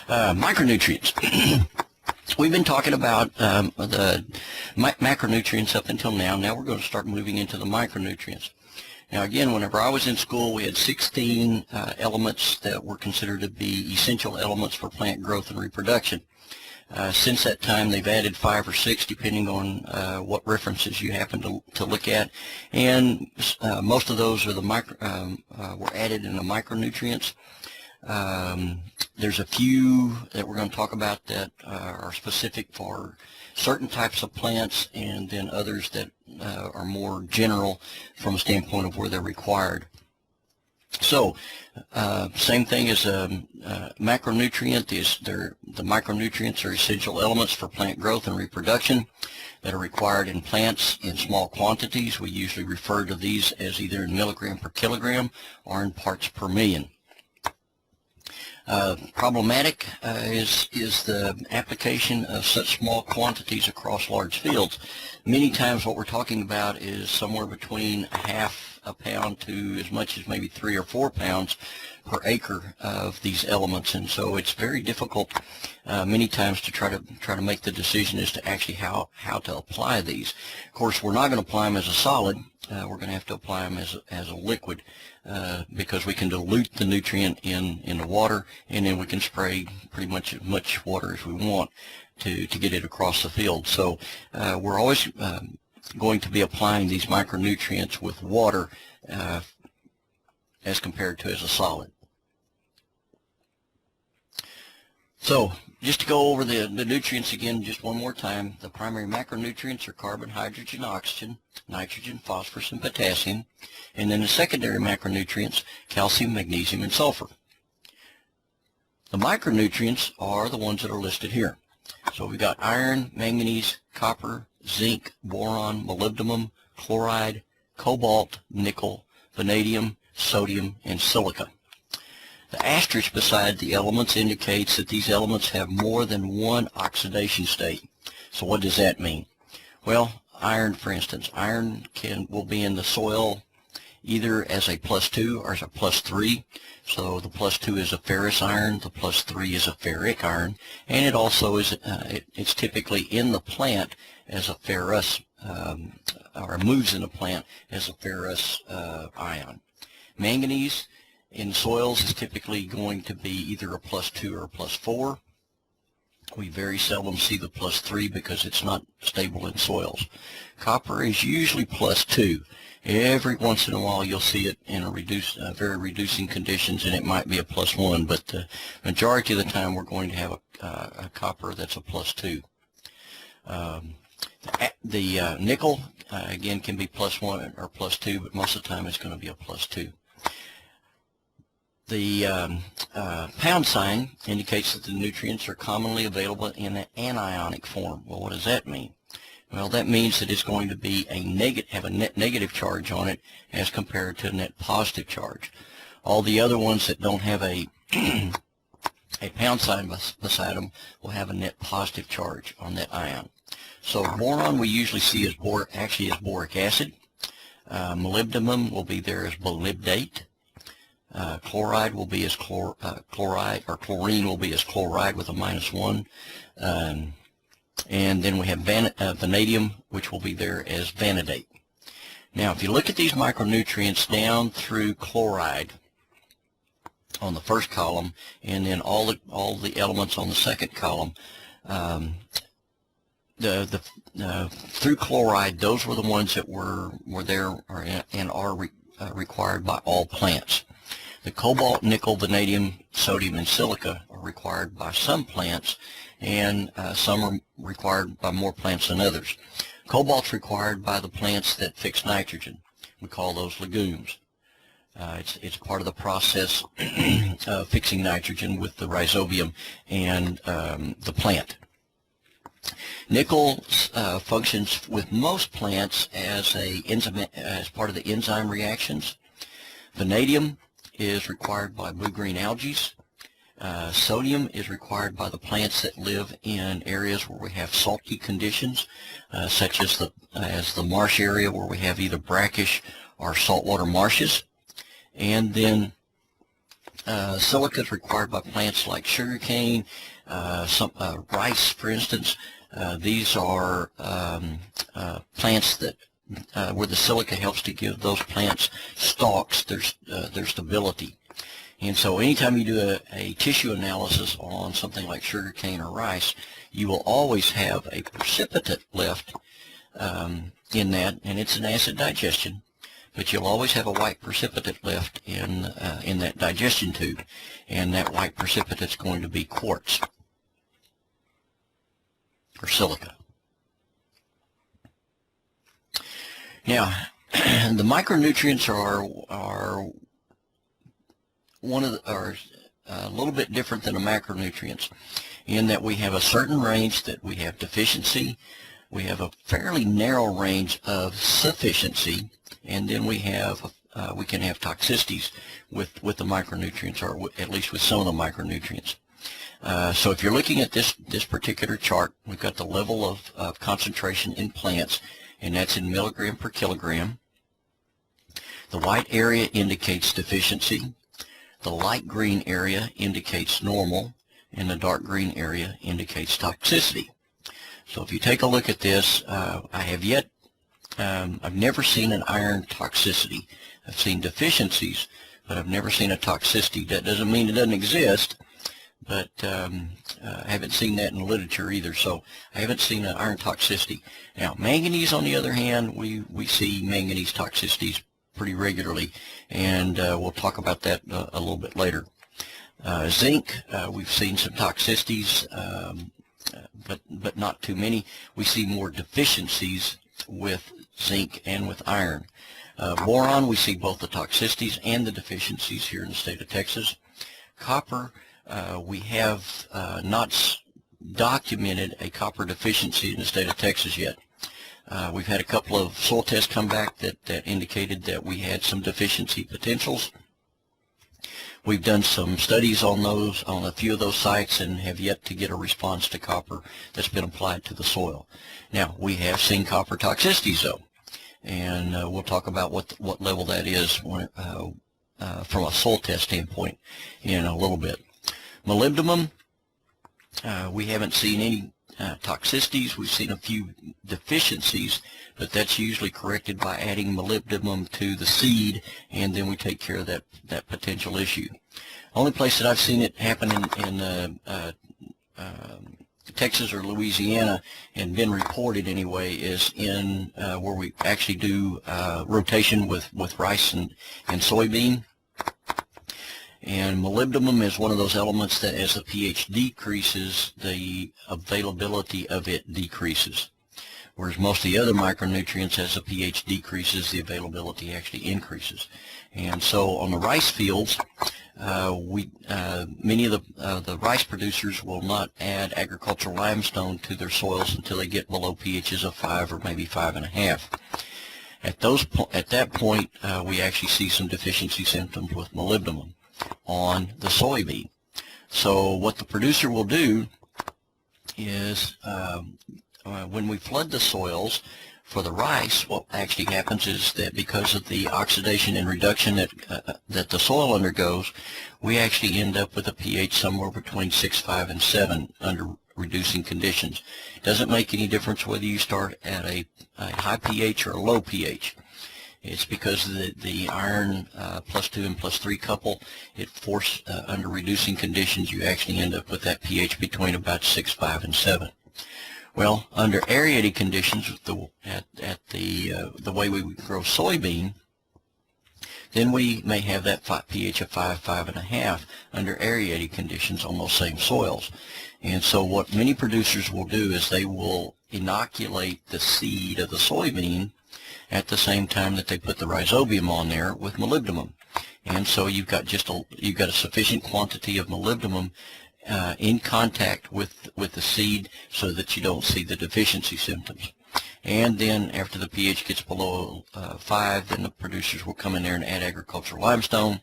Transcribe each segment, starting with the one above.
Micronutrients. We've been talking about the macronutrients up until now. Now we're going to start moving into the micronutrients. Now again, whenever I was in school, we had 16 elements that were considered to be essential elements for plant growth and reproduction. Since that time, they've added 5 or 6, depending on what references you happen to look at, and most of those are were added in the micronutrients. There's a few that we're going to talk about that are specific for certain types of plants, and then others that are more general from a standpoint of where they're required. So, same thing as a macronutrient. The micronutrients are essential elements for plant growth and reproduction that are required in plants in small quantities. We usually refer to these as either in milligram per kilogram or in parts per million. Problematic is the application of such small quantities across large fields. Many times what we're talking about is somewhere between half a pound to as much as maybe 3 or 4 pounds per acre of these elements, and so it's very difficult many times to try to make the decision as to actually how to apply these. Of course, we're not going to apply them as a solid. We're going to have to apply them as a liquid because we can dilute the nutrient in the water, and then we can spray pretty much as much water as we want to get it across the field. So we're always going to be applying these micronutrients with water as compared to as a solid. So just to go over the nutrients again just one more time, the primary macronutrients are carbon, hydrogen, oxygen, nitrogen, phosphorus, and potassium. And then the secondary macronutrients, calcium, magnesium, and sulfur. The micronutrients are the ones that are listed here. So we've got iron, manganese, copper, zinc, boron, molybdenum, chloride, cobalt, nickel, vanadium, sodium, and silica. The asterisk beside the elements indicates that these elements have more than one oxidation state. So what does that mean? Well, iron, for instance, iron will be in the soil either as a +2 or as a +3. So the +2 is a ferrous iron, the +3 is a ferric iron, and it also is it's typically in the plant as a ferrous, or moves in the plant as a ferrous ion. Manganese in soils is typically going to be either a +2 or a +4. We very seldom see the +3 because it's not stable in soils. Copper is usually +2. Every once in a while you'll see it in a very reducing conditions, and it might be a +1, but the majority of the time we're going to have a copper that's a +2. The nickel again can be +1 or +2, but most of the time it's going to be a +2. The pound sign indicates that the nutrients are commonly available in an anionic form. Well, what does that mean? Well, that means that it's going to be have a net negative charge on it as compared to a net positive charge. All the other ones that don't have a pound sign beside them will have a net positive charge on that ion. So boron we usually see as boric acid. Molybdenum will be there as molybdate. Chloride will be as chloride, or chlorine will be as chloride with a -1. And then we have vanadium, which will be there as vanadate. Now, if you look at these micronutrients down through chloride on the first column, and then all the elements on the second column, through chloride, those were the ones that were there and are required by all plants. The cobalt, nickel, vanadium, sodium, and silica are required by some plants, and some are required by more plants than others. Cobalt's required by the plants that fix nitrogen. We call those legumes. It's part of the process of fixing nitrogen with the rhizobium and the plant. Nickel functions with most plants as part of the enzyme reactions. Vanadium is required by blue-green algae. Sodium is required by the plants that live in areas where we have salty conditions, such as the marsh area where we have either brackish or saltwater marshes. And then Silica is required by plants like sugarcane, rice, for instance. These are plants that where the silica helps to give those plants stalks their stability. And so anytime you do a tissue analysis on something like sugarcane or rice, you will always have a precipitate left in that, and it's an acid digestion. But you'll always have a white precipitate left in that digestion tube, and that white precipitate's going to be quartz or silica. Now, the micronutrients are a little bit different than the macronutrients in that we have a certain range that we have deficiency. We have a fairly narrow range of sufficiency, and then we can have toxicities with the micronutrients, or at least with some of the micronutrients. So if you're looking at this particular chart, we've got the level of concentration in plants, and that's in milligram per kilogram. The white area indicates deficiency. The light green area indicates normal, and the dark green area indicates toxicity. So if you take a look at this, I've never seen an iron toxicity. I've seen deficiencies, but I've never seen a toxicity. That doesn't mean it doesn't exist, but I haven't seen that in the literature either, so I haven't seen an iron toxicity. Now, manganese, on the other hand, we see manganese toxicities pretty regularly, and we'll talk about that a little bit later. Zinc, we've seen some toxicities, but not too many. We see more deficiencies with zinc and with iron. Boron, we see both the toxicities and the deficiencies here in the state of Texas. Copper, we have not documented a copper deficiency in the state of Texas yet. We've had a couple of soil tests come back that indicated that we had some deficiency potentials. We've done some studies on a few of those sites, and have yet to get a response to copper that's been applied to the soil. Now, we have seen copper toxicities though, and we'll talk about what level that is from a soil test standpoint in a little bit. Molybdenum, we haven't seen any toxicities. We've seen a few deficiencies, but that's usually corrected by adding molybdenum to the seed, and then we take care of that potential issue. Only place that I've seen it happen in Texas or Louisiana, and been reported anyway, is in where we actually do rotation with rice and soybean. And molybdenum is one of those elements that as the pH decreases, the availability of it decreases. Whereas most of the other micronutrients, as the pH decreases, the availability actually increases. And so on the rice fields, many of the rice producers will not add agricultural limestone to their soils until they get below pHs of 5 or maybe 5.5. At that point, we actually see some deficiency symptoms with molybdenum on the soybean. So what the producer will do is when we flood the soils for the rice, what actually happens is that because of the oxidation and reduction that the soil undergoes, we actually end up with a pH somewhere between 6.5 and 7 under reducing conditions. It doesn't make any difference whether you start at a high pH or a low pH. It's because the iron +2 and +3 couple, it under reducing conditions, you actually end up with that pH between about 6.5 and 7. Well, under aerated conditions, at the way we grow soybean, then we may have that pH of 5, 5.5 under aerated conditions on those same soils. And so what many producers will do is they will inoculate the seed of the soybean at the same time that they put the rhizobium on there with molybdenum. And so you've got a sufficient quantity of molybdenum in contact with the seed so that you don't see the deficiency symptoms. And then after the pH gets below 5, then the producers will come in there and add agricultural limestone,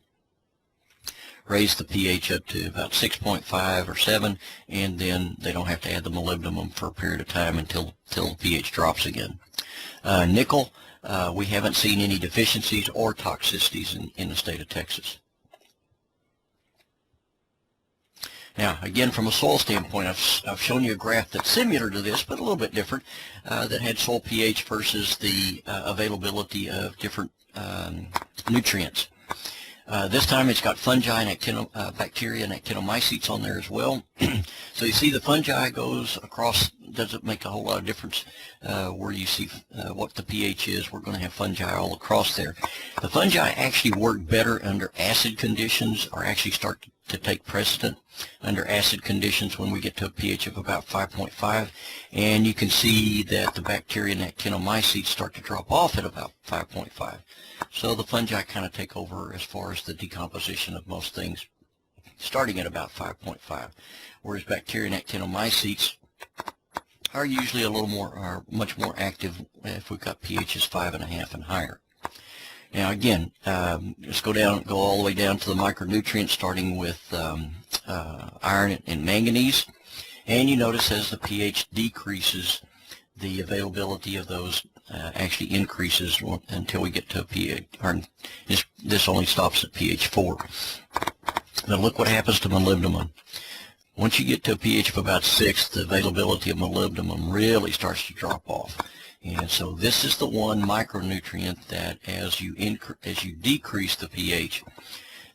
raise the pH up to about 6.5 or 7, and then they don't have to add the molybdenum for a period of time until the pH drops again. Nickel, we haven't seen any deficiencies or toxicities in the state of Texas. Now, again, from a soil standpoint, I've shown you a graph that's similar to this, but a little bit different, that had soil pH versus the availability of different nutrients. This time it's got fungi and bacteria and actinomycetes on there as well. So you see the fungi goes across, doesn't make a whole lot of difference where you see what the pH is. We're going to have fungi all across there. The fungi actually work better under acid conditions, or actually start to take precedent under acid conditions when we get to a pH of about 5.5, and you can see that the bacteria and actinomycetes start to drop off at about 5.5. So the fungi kind of take over as far as the decomposition of most things, starting at about 5.5, whereas bacteria and actinomycetes are usually a little more, are much more active if we've got pHs 5.5 and higher. Now again, let's go all the way down to the micronutrients, starting with iron and manganese. And you notice as the pH decreases, the availability of those actually increases until we get to a pH, or this only stops at pH 4. Now look what happens to molybdenum. Once you get to a pH of about 6, the availability of molybdenum really starts to drop off. And so this is the one micronutrient that as you decrease the pH,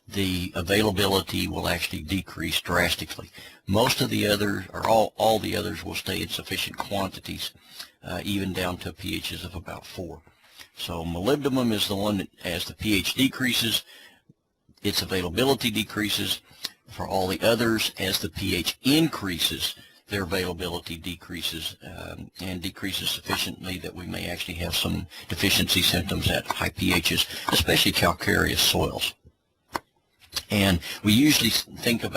the availability will actually decrease drastically. Most of the others, or all the others, will stay in sufficient quantities, even down to pHs of about 4. So molybdenum is the one that, as the pH decreases, its availability decreases. For all the others, as the pH increases, their availability decreases, and decreases sufficiently that we may actually have some deficiency symptoms at high pHs, especially calcareous soils. And we usually think of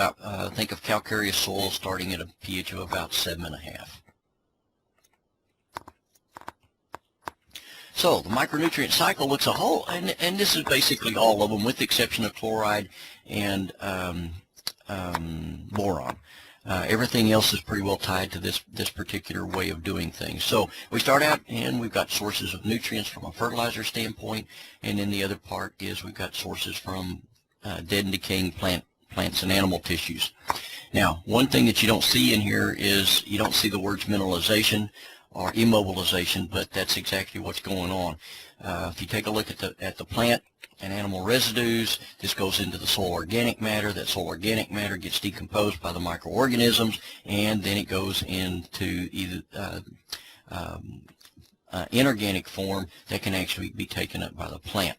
calcareous soils starting at a pH of about 7.5. So the micronutrient cycle looks a whole, and this is basically all of them, with the exception of chloride and boron. Everything else is pretty well tied to this particular way of doing things. So we start out and we've got sources of nutrients from a fertilizer standpoint, and then the other part is we've got sources from dead and decaying plants and animal tissues. Now, one thing that you don't see in here is you don't see the words mineralization or immobilization, but that's exactly what's going on. If you take a look at the plant and animal residues, this goes into the soil organic matter. That soil organic matter gets decomposed by the microorganisms, and then it goes into either inorganic form that can actually be taken up by the plant.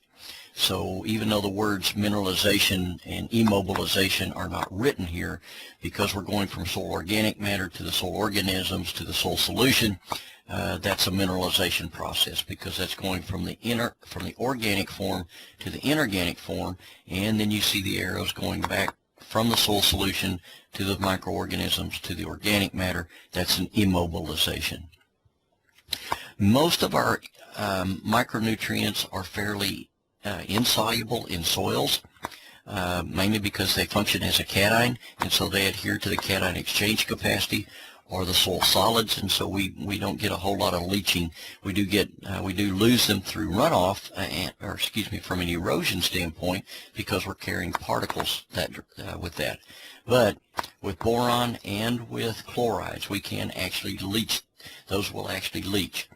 So even though the words mineralization and immobilization are not written here, because we're going from soil organic matter to the soil organisms to the soil solution, that's a mineralization process, because that's going from the organic form to the inorganic form, and then you see the arrows going back from the soil solution to the microorganisms to the organic matter. That's an immobilization. Most of our micronutrients are fairly insoluble in soils, mainly because they function as a cation, and so they adhere to the cation exchange capacity or the soil solids, and so we don't get a whole lot of leaching. We do lose them through runoff, from an erosion standpoint, because we're carrying particles with that. But with boron and with chlorides, we can actually leach. Those will actually leach.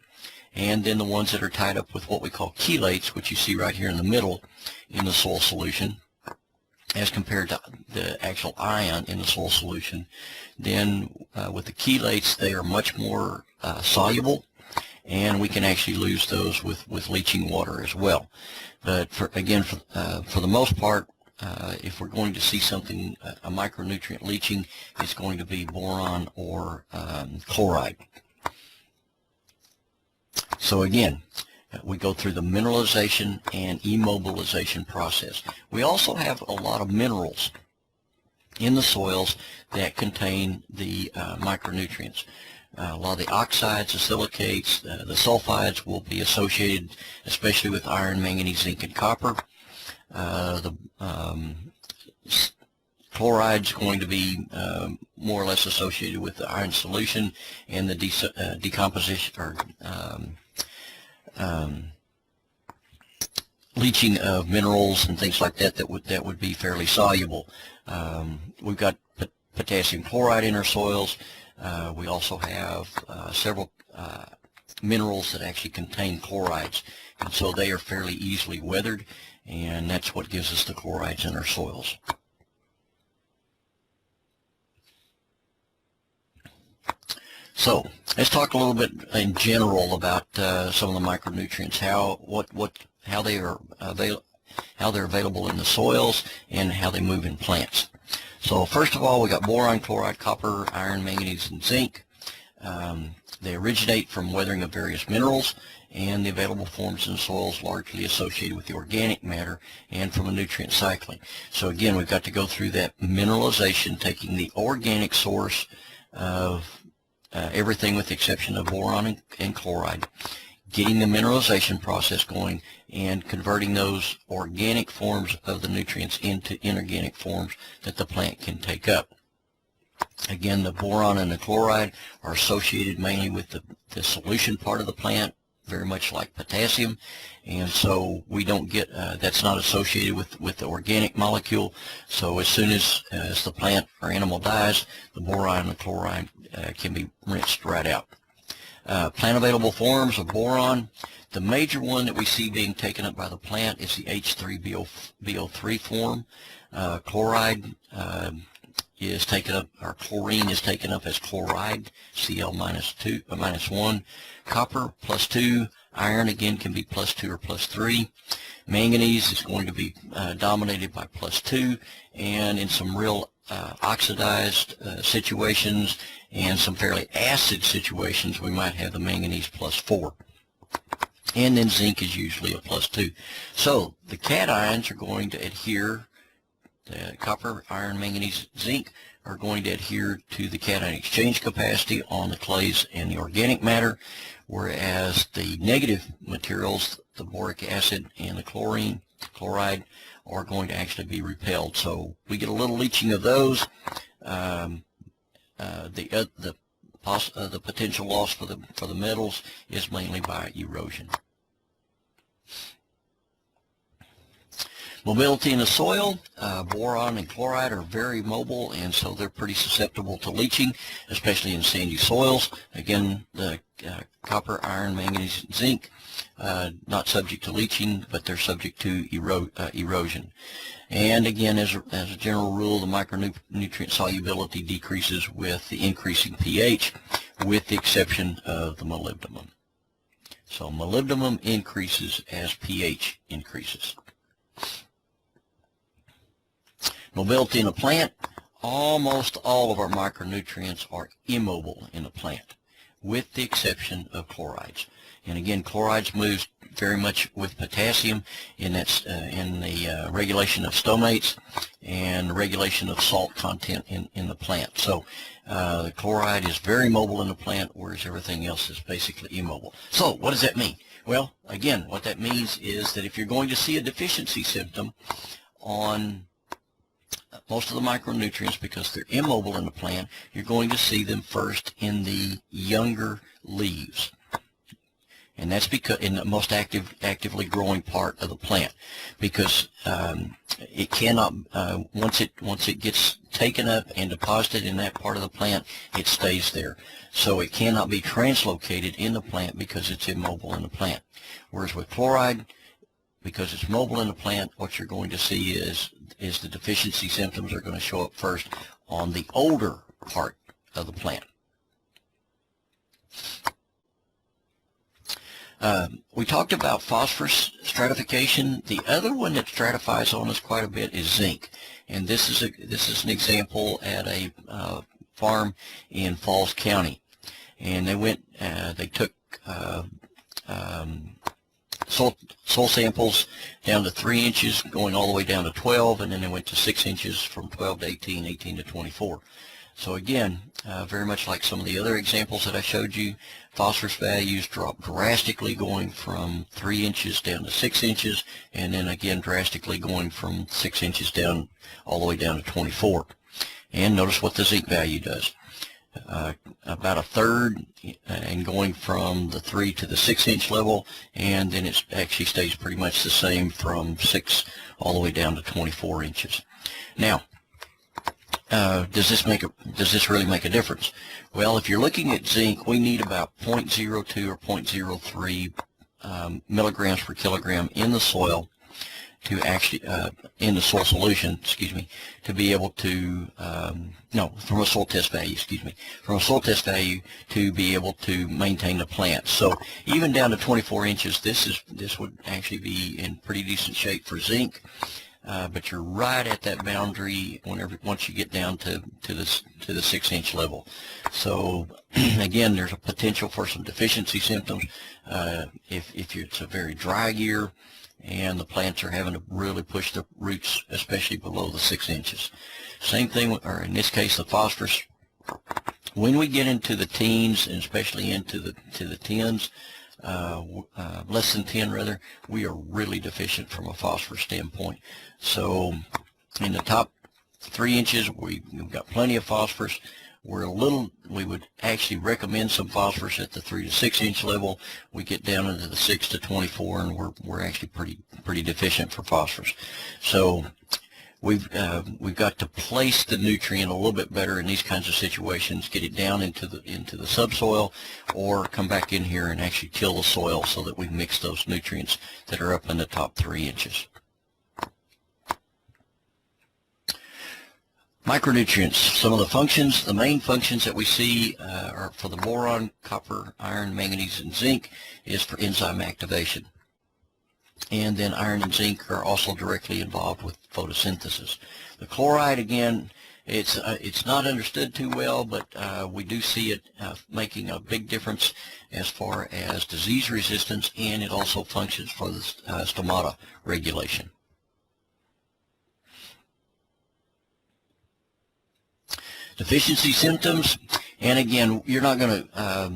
And then the ones that are tied up with what we call chelates, which you see right here in the middle in the soil solution, as compared to the actual ion in the soil solution, then with the chelates, they are much more soluble, and we can actually lose those with leaching water as well. But for the most part, if we're going to see something, a micronutrient leaching, it's going to be boron or chloride. So again, we go through the mineralization and immobilization process. We also have a lot of minerals in the soils that contain the micronutrients. A lot of the oxides, the silicates, the sulfides will be associated especially with iron, manganese, zinc, and copper. The chloride's going to be more or less associated with the iron solution, and the decomposition or leaching of minerals and things like that would be fairly soluble. We've got potassium chloride in our soils. We also have several minerals that actually contain chlorides, and so they are fairly easily weathered, and that's what gives us the chlorides in our soils. So let's talk a little bit in general about some of the micronutrients, how they're available in the soils and how they move in plants. So first of all, we got boron, chloride, copper, iron, manganese, and zinc. They originate from weathering of various minerals, and the available forms in soils largely associated with the organic matter and from a nutrient cycling. So again, we've got to go through that mineralization, taking the organic source of everything with the exception of boron and chloride, getting the mineralization process going, and converting those organic forms of the nutrients into inorganic forms that the plant can take up. Again, the boron and the chloride are associated mainly with the solution part of the plant, very much like potassium, and so we don't get that's not associated with the organic molecule. So as soon as the plant or animal dies, the boron and the chloride can be rinsed right out. Plant available forms of boron, the major one that we see being taken up by the plant is the H3BO3 form. Chloride is taken up, or chlorine is taken up as chloride, Cl -1. Copper +2. Iron again can be +2 or +3. Manganese is going to be dominated by +2, and in some real oxidized situations and some fairly acid situations, we might have the manganese +4. And then zinc is usually a +2. So the cations are going to adhere, the copper, iron, manganese, zinc are going to adhere to the cation exchange capacity on the clays and the organic matter, whereas the negative materials, the boric acid and the chloride, are going to actually be repelled. So we get a little leaching of those. The potential loss for the metals is mainly by erosion. Mobility in the soil, boron and chloride are very mobile, and so they're pretty susceptible to leaching, especially in sandy soils. Again, the copper, iron, manganese, and zinc, not subject to leaching, but they're subject to erosion. And again, as a general rule, the micronutrient solubility decreases with the increasing pH, with the exception of the molybdenum. So molybdenum increases as pH increases. Mobility in a plant, almost all of our micronutrients are immobile in a plant, with the exception of chlorides. And again, chlorides moves very much with potassium in the regulation of stomates and the regulation of salt content in the plant. So the chloride is very mobile in the plant, whereas everything else is basically immobile. So what does that mean? Well, again, what that means is that if you're going to see a deficiency symptom on most of the micronutrients, because they're immobile in the plant, you're going to see them first in the younger leaves. And that's because in the most actively growing part of the plant, because it cannot once it gets taken up and deposited in that part of the plant, it stays there. So it cannot be translocated in the plant because it's immobile in the plant. Whereas with chloride, because it's mobile in the plant, what you're going to see is the deficiency symptoms are going to show up first on the older part of the plant. We talked about phosphorus stratification. The other one that stratifies on us quite a bit is zinc, and this is an example at a farm in Falls County, and they took soil samples down to 3 inches, going all the way down to 12, and then they went to 6 inches from 12 to 18, 18 to 24. So again, very much like some of the other examples that I showed you, phosphorus values drop drastically, going from 3 inches down to 6 inches, and then again drastically going from 6 inches down all the way down to 24. And notice what the zinc value does. About a third, and going from the 3 to the 6 inch level, and then it actually stays pretty much the same from 6 all the way down to 24 inches. Now, does this really make a difference? Well, if you're looking at zinc, we need about 0.02 or 0.03 milligrams per kilogram in the soil to actually, in the soil solution, excuse me, to be able to, no, from a soil test value, excuse me, from a soil test value to be able to maintain the plant. So even down to 24 inches, this would actually be in pretty decent shape for zinc. But you're right at that boundary once you get down to the 6-inch level. So again, there's a potential for some deficiency symptoms if it's a very dry year and the plants are having to really push the roots, especially below the 6 inches. Same thing, or in this case, the phosphorus. When we get into the teens, and especially into the tens, less than 10 rather, we are really deficient from a phosphorus standpoint. So in the top 3 inches, we've got plenty of phosphorus. We would actually recommend some phosphorus at the 3 to 6 inch level. We get down into the 6 to 24, and we're actually pretty deficient for phosphorus. So we've got to place the nutrient a little bit better in these kinds of situations, get it down into the subsoil, or come back in here and actually till the soil so that we mix those nutrients that are up in the top 3 inches. Micronutrients, some of the functions, the main functions that we see are for the boron, copper, iron, manganese, and zinc is for enzyme activation. And then iron and zinc are also directly involved with photosynthesis. The chloride, again, it's not understood too well, but we do see it making a big difference as far as disease resistance, and it also functions for the stomata regulation. Deficiency symptoms, and again, you're not going to,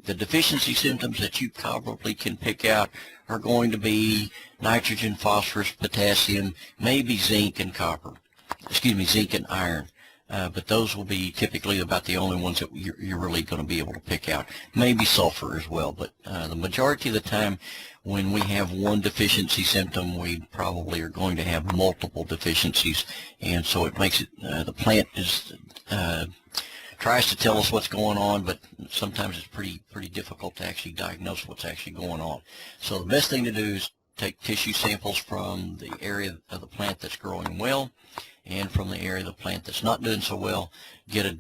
the deficiency symptoms that you probably can pick out are going to be nitrogen, phosphorus, potassium, maybe zinc and copper, excuse me, zinc and iron. But those will be typically about the only ones that you're really going to be able to pick out. Maybe sulfur as well, but the majority of the time when we have one deficiency symptom, we probably are going to have multiple deficiencies, and so it makes it, the plant is, tries to tell us what's going on, but sometimes it's pretty difficult to actually diagnose what's actually going on. So the best thing to do is take tissue samples from the area of the plant that's growing well, and from the area of the plant that's not doing so well, get a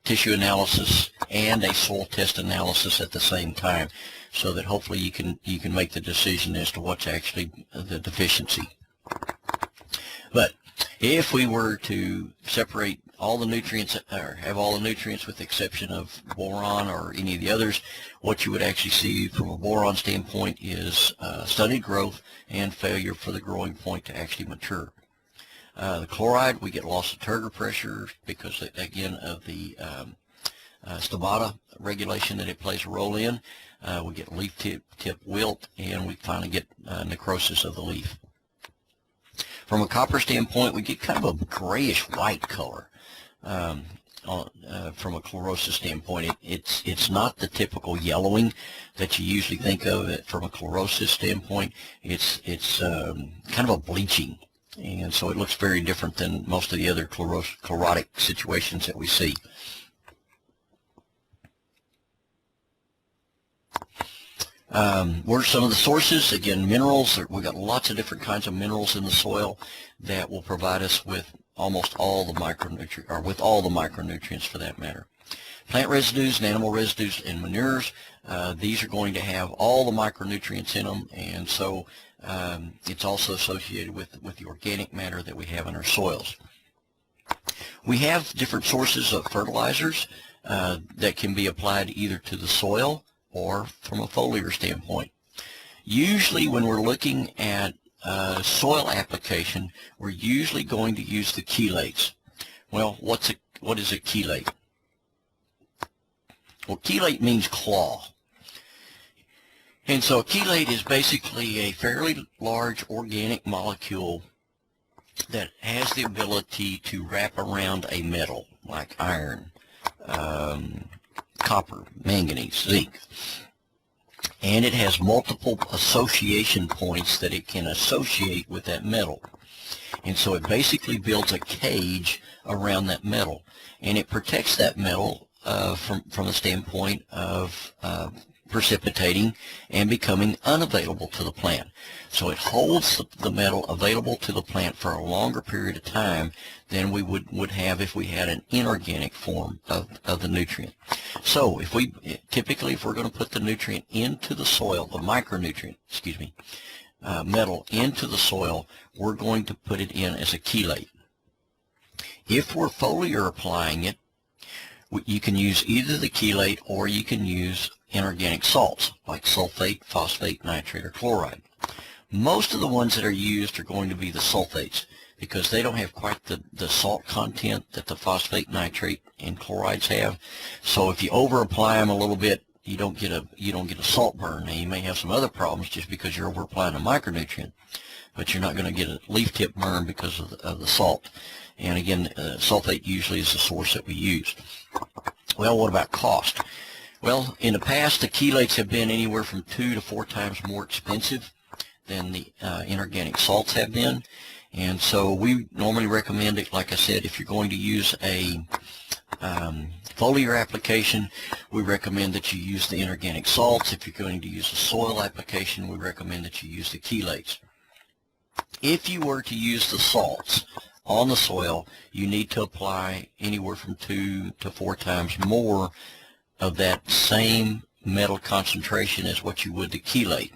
tissue analysis and a soil test analysis at the same time, so that hopefully you can make the decision as to what's actually the deficiency. But if we were to separate all the nutrients, or have all the nutrients with the exception of boron or any of the others, what you would actually see from a boron standpoint is stunted growth and failure for the growing point to actually mature. The chloride, we get loss of turgor pressure because, again, of the stomata regulation that it plays a role in. We get leaf tip wilt, and we finally get necrosis of the leaf. From a copper standpoint, we get kind of a grayish white color. From a chlorosis standpoint, it's not the typical yellowing that you usually think of from a chlorosis standpoint. It's kind of a bleaching, and so it looks very different than most of the other chlorotic situations that we see. What are some of the sources? Again, minerals. We've got lots of different kinds of minerals in the soil that will provide us with almost all the micronutrients, or with all the micronutrients for that matter. Plant residues and animal residues and manures, these are going to have all the micronutrients in them, and so it's also associated with the organic matter that we have in our soils. We have different sources of fertilizers that can be applied either to the soil or from a foliar standpoint. Usually when we're looking at soil application, we're usually going to use the chelates. Well, what is a chelate? Well, chelate means claw. And so a chelate is basically a fairly large organic molecule that has the ability to wrap around a metal like iron, copper, manganese, zinc. And it has multiple association points that it can associate with that metal. And so it basically builds a cage around that metal, and it protects that metal from the standpoint of precipitating and becoming unavailable to the plant. So it holds the metal available to the plant for a longer period of time than we would have if we had an inorganic form of the nutrient. So if we're going to put the nutrient into the soil, the micronutrient, metal into the soil, we're going to put it in as a chelate. If we're foliar applying it, you can use either the chelate or you can use inorganic salts like sulfate, phosphate, nitrate, or chloride. Most of the ones that are used are going to be the sulfates because they don't have quite the salt content that the phosphate, nitrate, and chlorides have. So if you over apply them a little bit, you don't get a salt burn. Now you may have some other problems just because you're over applying a micronutrient, but you're not going to get a leaf tip burn because of the salt. And again, sulfate usually is the source that we use. Well, what about cost? Well, in the past, the chelates have been anywhere from 2 to 4 times more expensive than the inorganic salts have been. And so we normally recommend it, like I said, if you're going to use a foliar application, we recommend that you use the inorganic salts. If you're going to use a soil application, we recommend that you use the chelates. If you were to use the salts on the soil, you need to apply anywhere from 2 to 4 times more of that same metal concentration as what you would the chelate.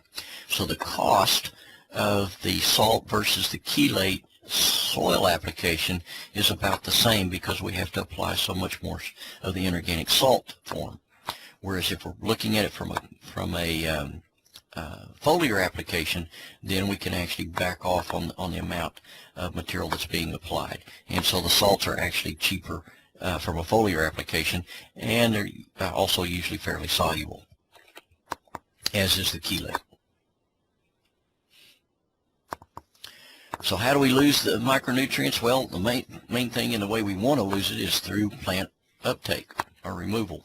So the cost of the salt versus the chelate soil application is about the same because we have to apply so much more of the inorganic salt form. Whereas if we're looking at it from a foliar application, then we can actually back off on the amount of material that's being applied. And so the salts are actually cheaper from a foliar application, and they're also usually fairly soluble, as is the chelate. So how do we lose the micronutrients? Well, the main thing and the way we want to lose it is through plant uptake or removal.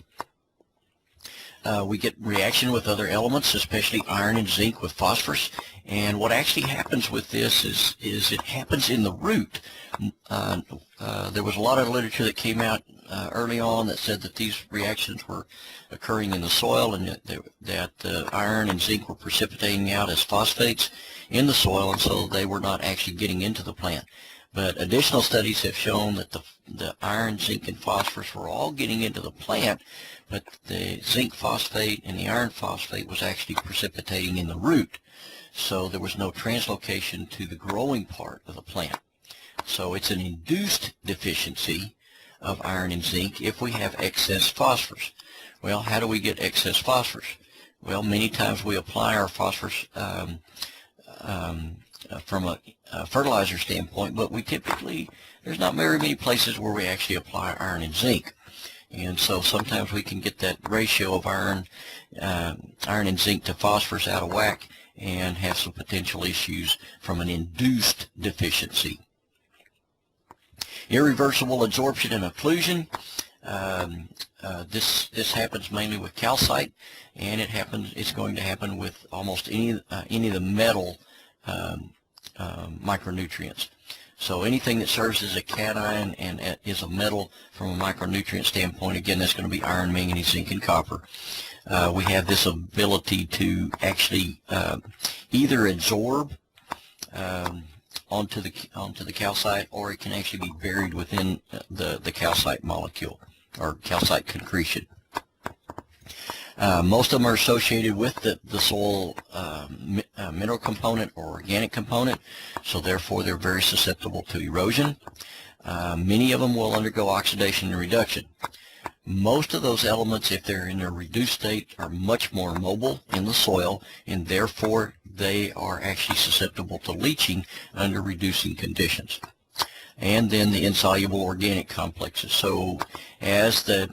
We get reaction with other elements, especially iron and zinc with phosphorus. And what actually happens with this is it happens in the root. There was a lot of literature that came out early on that said that these reactions were occurring in the soil and that iron and zinc were precipitating out as phosphates in the soil, and so they were not actually getting into the plant. But additional studies have shown that the iron, zinc, and phosphorus were all getting into the plant, but the zinc phosphate and the iron phosphate was actually precipitating in the root. So there was no translocation to the growing part of the plant. So it's an induced deficiency of iron and zinc if we have excess phosphorus. Well, how do we get excess phosphorus? Well, many times we apply our phosphorus from a fertilizer standpoint, but there's not very many places where we actually apply iron and zinc. And so sometimes we can get that ratio of iron and zinc to phosphorus out of whack and have some potential issues from an induced deficiency. Irreversible absorption and occlusion. This happens mainly with calcite, and it's going to happen with almost any of the metal micronutrients. So anything that serves as a cation and is a metal from a micronutrient standpoint, again, that's going to be iron, manganese, zinc, and copper. We have this ability to actually either absorb onto the calcite, or it can actually be buried within the calcite molecule or calcite concretion. Most of them are associated with the soil mineral component or organic component, so therefore they're very susceptible to erosion. Many of them will undergo oxidation and reduction. Most of those elements, if they're in their reduced state, are much more mobile in the soil, and therefore they are actually susceptible to leaching under reducing conditions. And then the insoluble organic complexes. So as the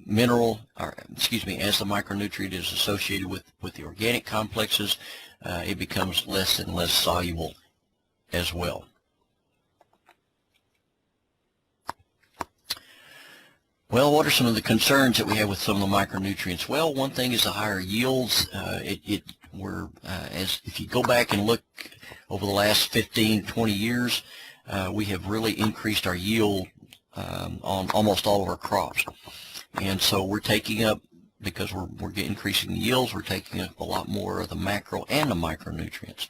micronutrient is associated with the organic complexes, it becomes less and less soluble as well. Well, what are some of the concerns that we have with some of the micronutrients? Well, one thing is the higher yields. If you go back and look over the last 15, 20 years, we have really increased our yield on almost all of our crops. And so we're taking up, because we're increasing the yields, we're taking up a lot more of the macro and the micronutrients.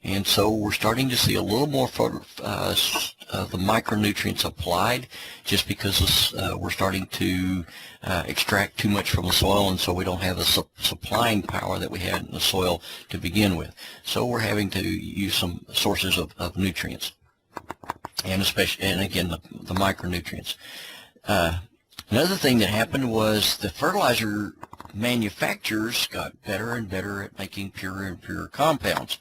And so we're starting to see a little more the micronutrients applied, just because we're starting to extract too much from the soil, and so we don't have the supplying power that we had in the soil to begin with. So we're having to use some sources of nutrients, and again the micronutrients. Another thing that happened was the fertilizer manufacturers got better and better at making purer and purer compounds.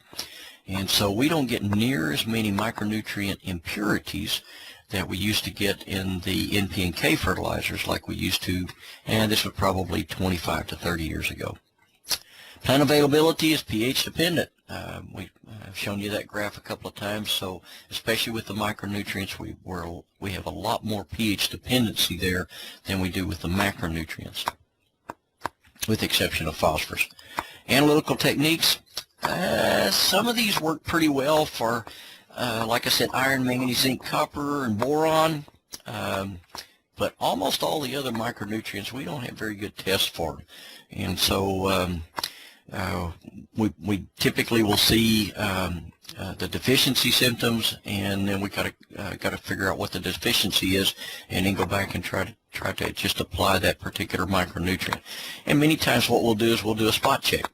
And so we don't get near as many micronutrient impurities that we used to get in the NP and K fertilizers like we used to, and this was probably 25 to 30 years ago. Plant availability is pH dependent. I've shown you that graph a couple of times, so especially with the micronutrients, we have a lot more pH dependency there than we do with the macronutrients, with the exception of phosphorus. Analytical techniques. Some of these work pretty well for, like I said, iron, manganese, zinc, copper, and boron, but almost all the other micronutrients we don't have very good tests for them. And so we typically will see the deficiency symptoms, and then we got to figure out what the deficiency is, and then go back and try to just apply that particular micronutrient. And many times what we'll do is we'll do a spot check.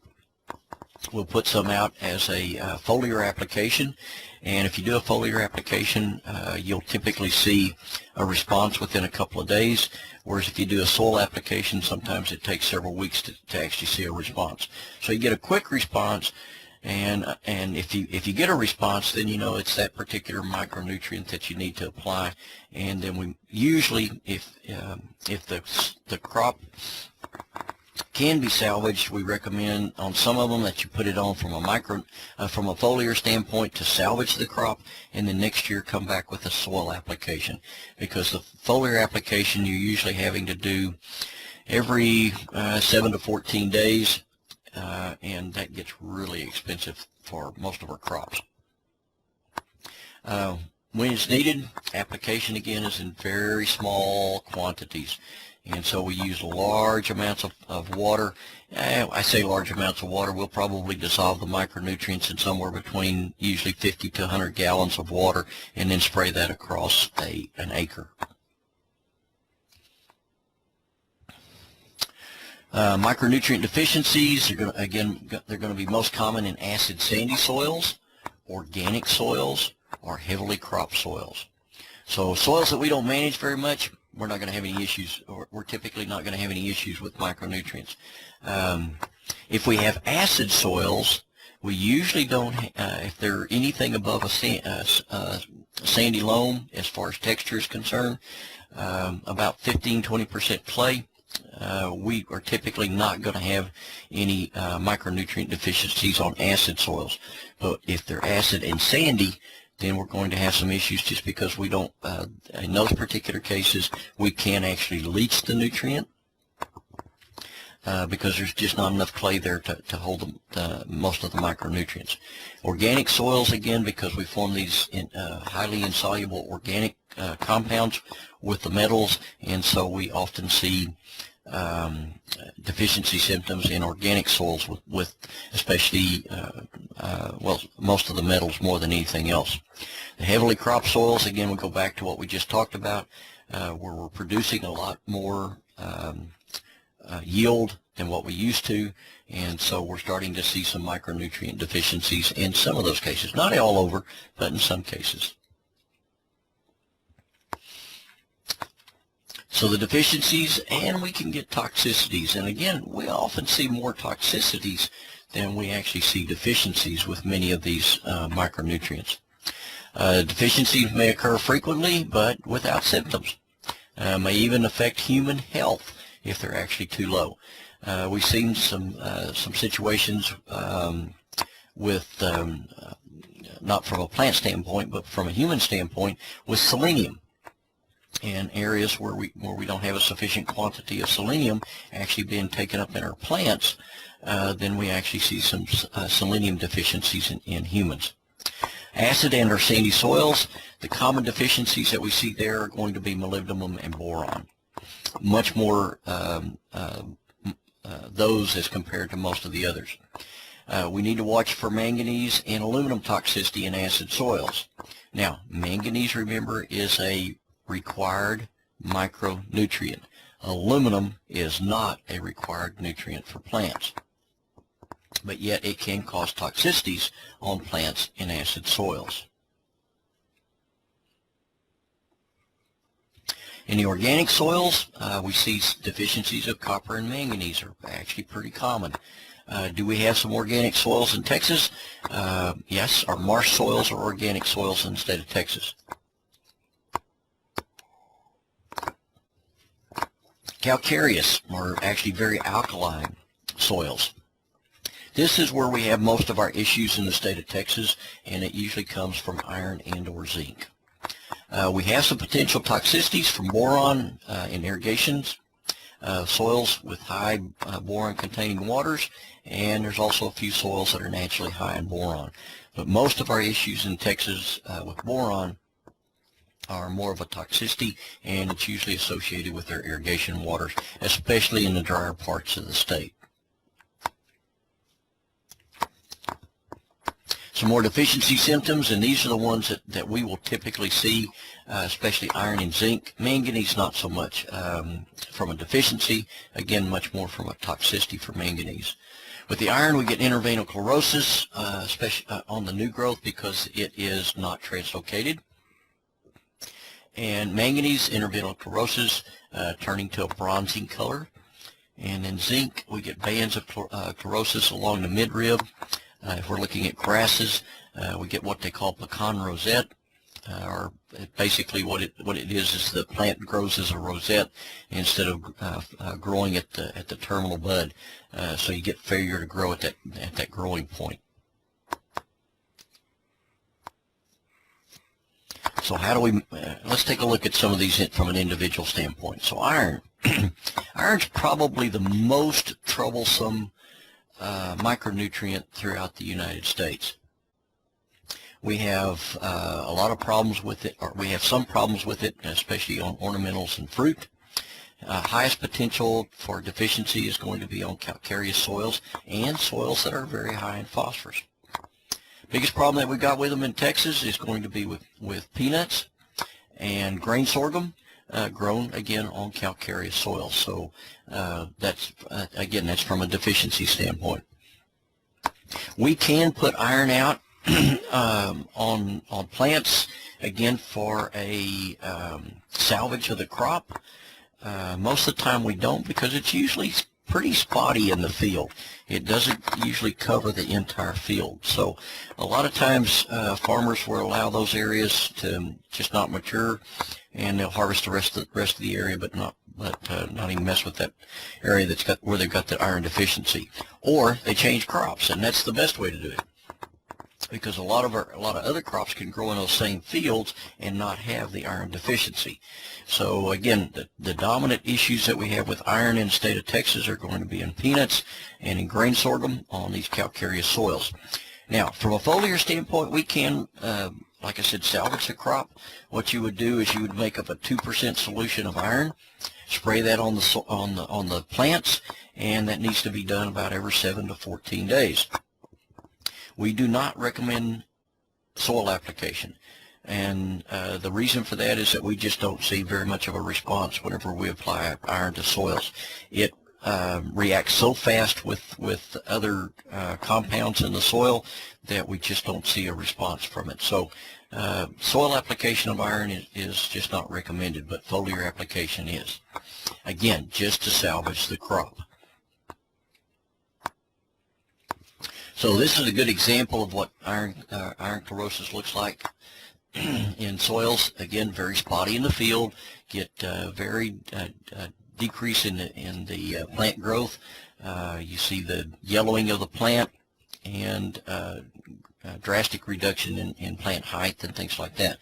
We'll put some out as a foliar application, and if you do a foliar application, you'll typically see a response within a couple of days, whereas if you do a soil application, sometimes it takes several weeks to actually see a response. So you get a quick response, and if you get a response, then you know it's that particular micronutrient that you need to apply. And then we usually, if the crop can be salvaged, we recommend on some of them that you put it on from a foliar standpoint to salvage the crop, and then next year come back with a soil application, because the foliar application you're usually having to do every 7 to 14 days, and that gets really expensive for most of our crops. When it's needed, application again is in very small quantities. And so we use large amounts of water. I say large amounts of water. We'll probably dissolve the micronutrients in somewhere between usually 50 to 100 gallons of water, and then spray that across an acre. Micronutrient deficiencies are they're going to be most common in acid sandy soils, organic soils, or heavily cropped soils. So soils that we don't manage very much, we're not going to have any issues, or we're typically not going to have any issues with micronutrients. If we have acid soils, we usually don't, if they're anything above a sandy loam as far as texture is concerned, about 15–20% clay, we are typically not going to have any micronutrient deficiencies on acid soils. But if they're acid and sandy, then we're going to have some issues, just because we don't, in those particular cases, we can't actually leach the nutrient because there's just not enough clay there to hold most of the micronutrients. Organic soils, again, because we form these highly insoluble organic compounds with the metals, and so we often see deficiency symptoms in organic soils with especially well, most of the metals more than anything else. The heavily cropped soils, again, we go back to what we just talked about, where we're producing a lot more yield than what we used to, and so we're starting to see some micronutrient deficiencies in some of those cases. Not all over, but in some cases. So the deficiencies, and we can get toxicities, and again, we often see more toxicities than we actually see deficiencies with many of these micronutrients. Deficiencies may occur frequently, but without symptoms. May even affect human health if they're actually too low. We've seen some situations with, not from a plant standpoint, but from a human standpoint, with selenium. and areas where we don't have a sufficient quantity of selenium actually being taken up in our plants, then we actually see some selenium deficiencies in humans. Acid and or sandy soils, the common deficiencies that we see there are going to be molybdenum and boron. Much more those as compared to most of the others. We need to watch for manganese and aluminum toxicity in acid soils. Now, manganese, remember, is a required micronutrient. Aluminum is not a required nutrient for plants, but yet it can cause toxicities on plants in acid soils. In the organic soils, we see deficiencies of copper and manganese are actually pretty common. Do we have some organic soils in Texas? Yes, our marsh soils are organic soils in the state of Texas. Calcareous are actually very alkaline soils. This is where we have most of our issues in the state of Texas, and it usually comes from iron and or zinc. We have some potential toxicities from boron in irrigations, soils with high boron containing waters, and there's also a few soils that are naturally high in boron. But most of our issues in Texas with boron are more of a toxicity, and it's usually associated with their irrigation waters, especially in the drier parts of the state. Some more deficiency symptoms, and these are the ones that we will typically see, especially iron and zinc. Manganese, not so much from a deficiency, again, much more from a toxicity for manganese. With the iron, we get intervenal chlorosis, especially on the new growth because it is not translocated. And manganese, intervenal chlorosis, turning to a bronzing color. And in zinc, we get bands of chlorosis along the midrib. If we're looking at grasses, we get what they call pecan rosette, or basically what it is the plant grows as a rosette instead of growing at the terminal bud. So you get failure to grow at that growing point. So how do we, let's take a look at some of these from an individual standpoint. So iron, iron's probably the most troublesome micronutrient throughout the United States. We have a lot of problems with it, or we have some problems with it, especially on ornamentals and fruit. Highest potential for deficiency is going to be on calcareous soils and soils that are very high in phosphorus. Biggest problem that we've got with them in Texas is going to be with peanuts and grain sorghum, grown again on calcareous soils. So that's again, that's from a deficiency standpoint. We can put iron out on plants again for a salvage of the crop. Most of the time we don't, because it's usually pretty spotty in the field. It doesn't usually cover the entire field. So a lot of times farmers will allow those areas to just not mature, and they'll harvest the rest of the area, but not even mess with that area that's got where they've got the iron deficiency. Or they change crops, and that's the best way to do it, because a lot of other crops can grow in those same fields and not have the iron deficiency. So again, the dominant issues that we have with iron in the state of Texas are going to be in peanuts and in grain sorghum on these calcareous soils. Now, from a foliar standpoint, we can, like I said, salvage the crop. What you would do is you would make up a 2% solution of iron, spray that on the plants, and that needs to be done about every 7 to 14 days. We do not recommend soil application, and the reason for that is that we just don't see very much of a response whenever we apply iron to soils. It reacts so fast with other compounds in the soil that we just don't see a response from it. So soil application of iron is just not recommended, but foliar application is. Again, just to salvage the crop. So this is a good example of what iron chlorosis looks like in soils. Again, very spotty in the field, get very decrease in the plant growth. You see the yellowing of the plant, and drastic reduction in plant height and things like that.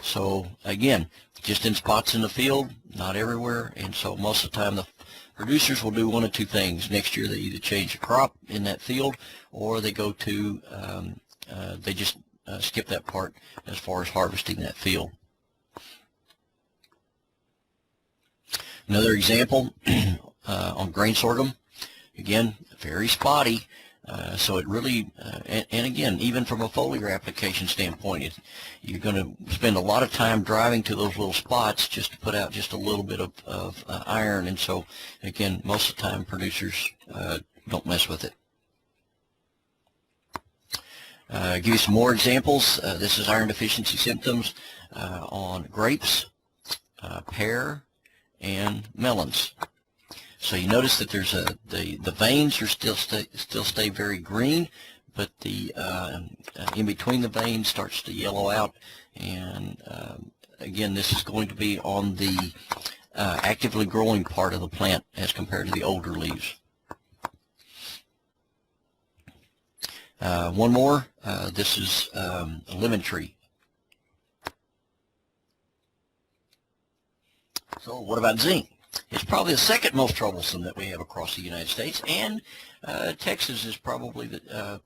So again, just in spots in the field, not everywhere, and so most of the time the producers will do one of two things. Next year they either change a crop in that field, or they go to they just skip that part as far as harvesting that field. Another example on grain sorghum, again, very spotty. So it really, and again, even from a foliar application standpoint, you're going to spend a lot of time driving to those little spots just to put out just a little bit of iron, and so again, most of the time producers don't mess with it. Give you some more examples. This is iron deficiency symptoms on grapes, pear, and melons. So you notice that there's the veins are still stay very green, but the in between the veins starts to yellow out, and again, this is going to be on the actively growing part of the plant as compared to the older leaves. One more. This is a lemon tree. So what about zinc? It's probably the second most troublesome that we have across the United States, and Texas is probably the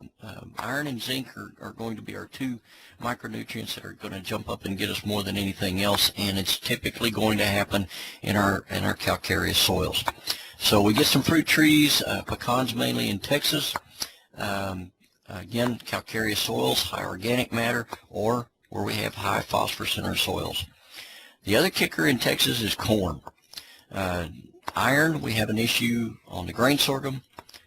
iron and zinc are going to be our two micronutrients that are going to jump up and get us more than anything else, and it's typically going to happen in our calcareous soils. So we get some fruit trees, pecans mainly in Texas. Again, calcareous soils, high organic matter, or where we have high phosphorus in our soils. The other kicker in Texas is corn. Iron, we have an issue on the grain sorghum.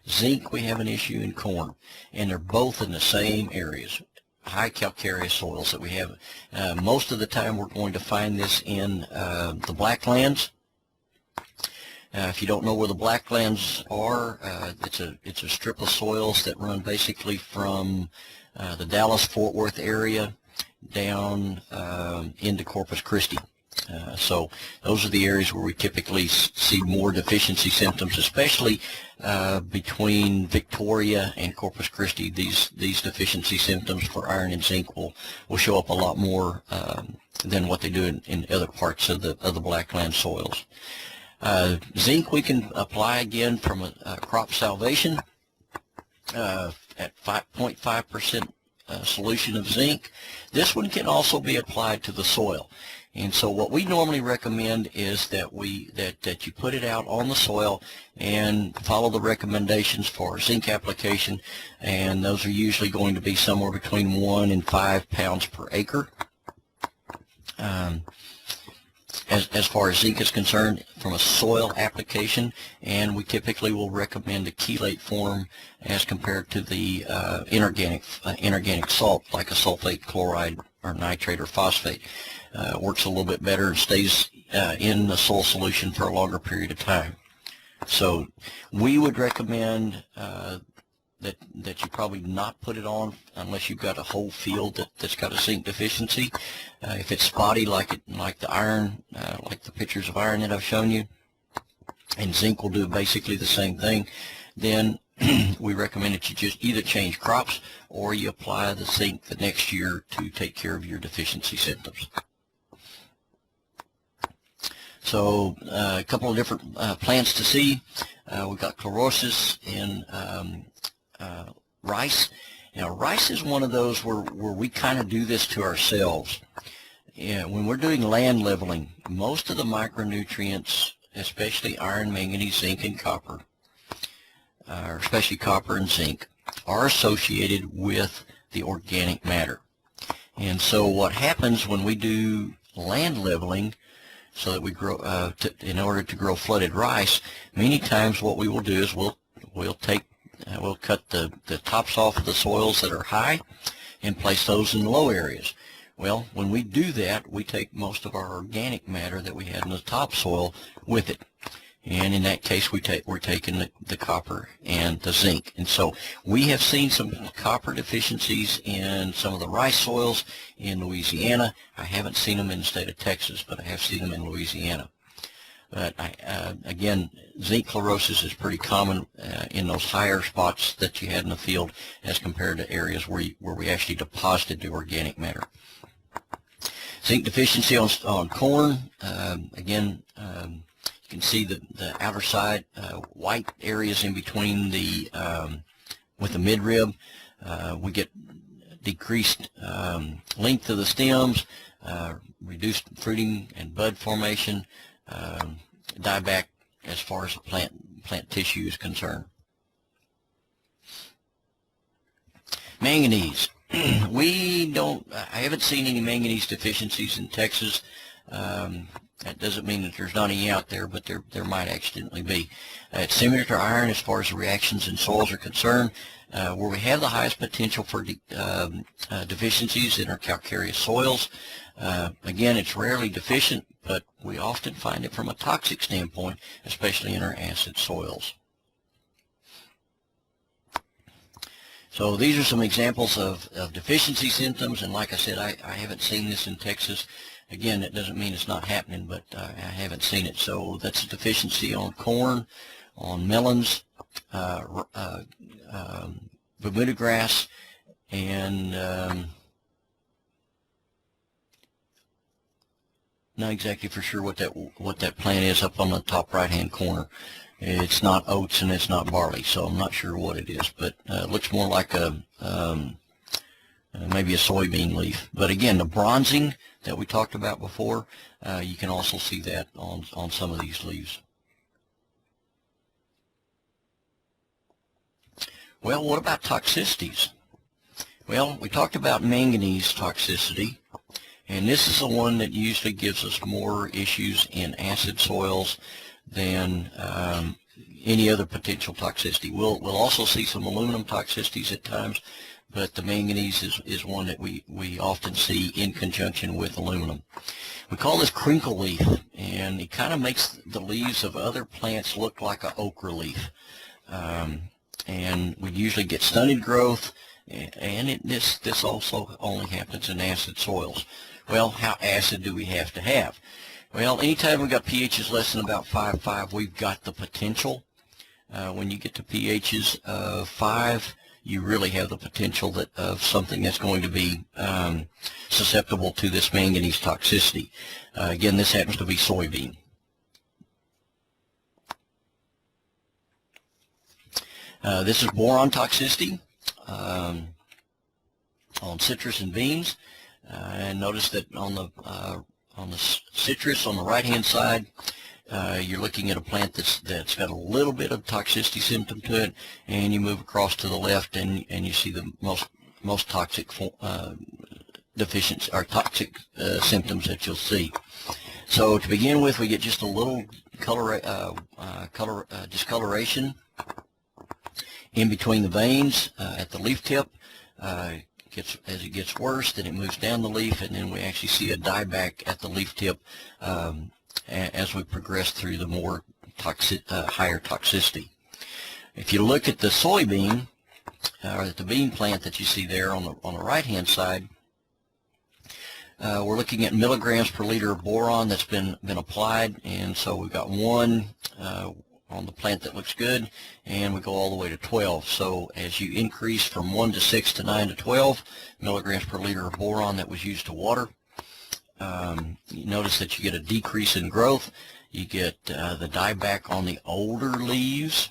Zinc, we have an issue in corn, and they're both in the same areas, high calcareous soils that we have. Most of the time we're going to find this in the blacklands. If you don't know where the blacklands are, it's a strip of soils that run basically from the Dallas-Fort Worth area down into Corpus Christi. So those are the areas where we typically see more deficiency symptoms, especially between Victoria and Corpus Christi. These deficiency symptoms for iron and zinc will show up a lot more than what they do in other parts of the blackland soils. Zinc we can apply again from a crop salvation at 5.5% solution of zinc. This one can also be applied to the soil. And so what we normally recommend is that you put it out on the soil and follow the recommendations for zinc application, and those are usually going to be somewhere between 1 and 5 pounds per acre. As far as zinc is concerned, from a soil application, and we typically will recommend a chelate form as compared to the inorganic salt, like a sulfate, chloride, or nitrate or phosphate. Works a little bit better and stays in the soil solution for a longer period of time. So we would recommend that you probably not put it on unless you've got a whole field that's got a zinc deficiency. If it's spotty like the iron, like the pictures of iron that I've shown you, and zinc will do basically the same thing, then we recommend that you just either change crops or you apply the zinc the next year to take care of your deficiency symptoms. So a couple of different plants to see. We've got chlorosis in rice. Now rice is one of those where we kind of do this to ourselves. When we're doing land leveling, most of the micronutrients, especially iron, manganese, zinc, and copper, or especially copper and zinc, are associated with the organic matter. And so what happens when we do land leveling, so that we grow in order to grow flooded rice, many times what we will do is we'll cut the tops off of the soils that are high and place those in low areas. Well, when we do that, we take most of our organic matter that we had in the topsoil with it. And in that case, we're taking the copper and the zinc. And so we have seen some copper deficiencies in some of the rice soils in Louisiana. I haven't seen them in the state of Texas, but I have seen them in Louisiana. But again, zinc chlorosis is pretty common in those higher spots that you had in the field as compared to areas where we actually deposited the organic matter. Zinc deficiency on corn, again, you can see the outer side, white areas in between the with the midrib. We get decreased length of the stems, reduced fruiting and bud formation, dieback as far as the plant tissue is concerned. Manganese. I haven't seen any manganese deficiencies in Texas. That doesn't mean that there's not any out there, but there might accidentally be. It's similar to iron as far as the reactions in soils are concerned. Where we have the highest potential for deficiencies in our calcareous soils. Again, it's rarely deficient, but we often find it from a toxic standpoint, especially in our acid soils. So these are some examples of deficiency symptoms, and like I said, I haven't seen this in Texas. Again, that doesn't mean it's not happening, but I haven't seen it. So that's a deficiency on corn, on melons, Bermuda grass, and not exactly for sure what that plant is up on the top right-hand corner. It's not oats and it's not barley, so I'm not sure what it is, but it looks more like maybe a soybean leaf. But again, the bronzing that we talked about before, you can also see that on some of these leaves. Well, what about toxicities? Well, we talked about manganese toxicity, and this is the one that usually gives us more issues in acid soils than any other potential toxicity. We'll also see some aluminum toxicities at times, but the manganese is one that we often see in conjunction with aluminum. We call this crinkle leaf, and it kind of makes the leaves of other plants look like an okra leaf. And we usually get stunted growth, and this also only happens in acid soils. Well, how acid do we have to have? Well, anytime we've got pHs less than about 5.5, we've got the potential. When you get to pHs of 5, you really have the potential of something that's going to be susceptible to this manganese toxicity. Again, this happens to be soybean. This is boron toxicity on citrus and beans, and notice that on the citrus on the right-hand side, you're looking at a plant that's got a little bit of toxicity symptom to it, and you move across to the left, and you see the most toxic deficiency or toxic symptoms that you'll see. So to begin with, we get just a little discoloration in between the veins at the leaf tip. As it gets worse, then it moves down the leaf, and then we actually see a dieback at the leaf tip as we progress through the more higher toxicity. If you look at the soybean, or at the bean plant that you see there on the right-hand side, we're looking at milligrams per liter of boron that's been applied, and so we've got 1 on the plant that looks good, and we go all the way to 12. So as you increase from 1 to 6 to 9 to 12 milligrams per liter of boron that was used to water, you notice that you get a decrease in growth. You get the dieback on the older leaves,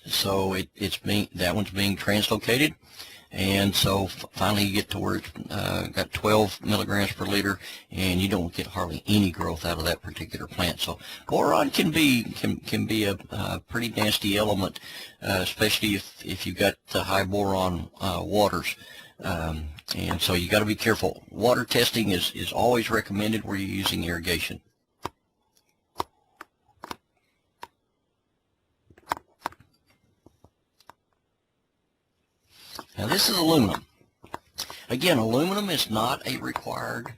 so that one's being translocated, and so finally you get to where it's got 12 milligrams per liter, and you don't get hardly any growth out of that particular plant. So boron can be a pretty nasty element, especially if you've got the high boron waters. And so you got to be careful. Water testing is always recommended where you're using irrigation. Now this is aluminum. Again, aluminum is not a required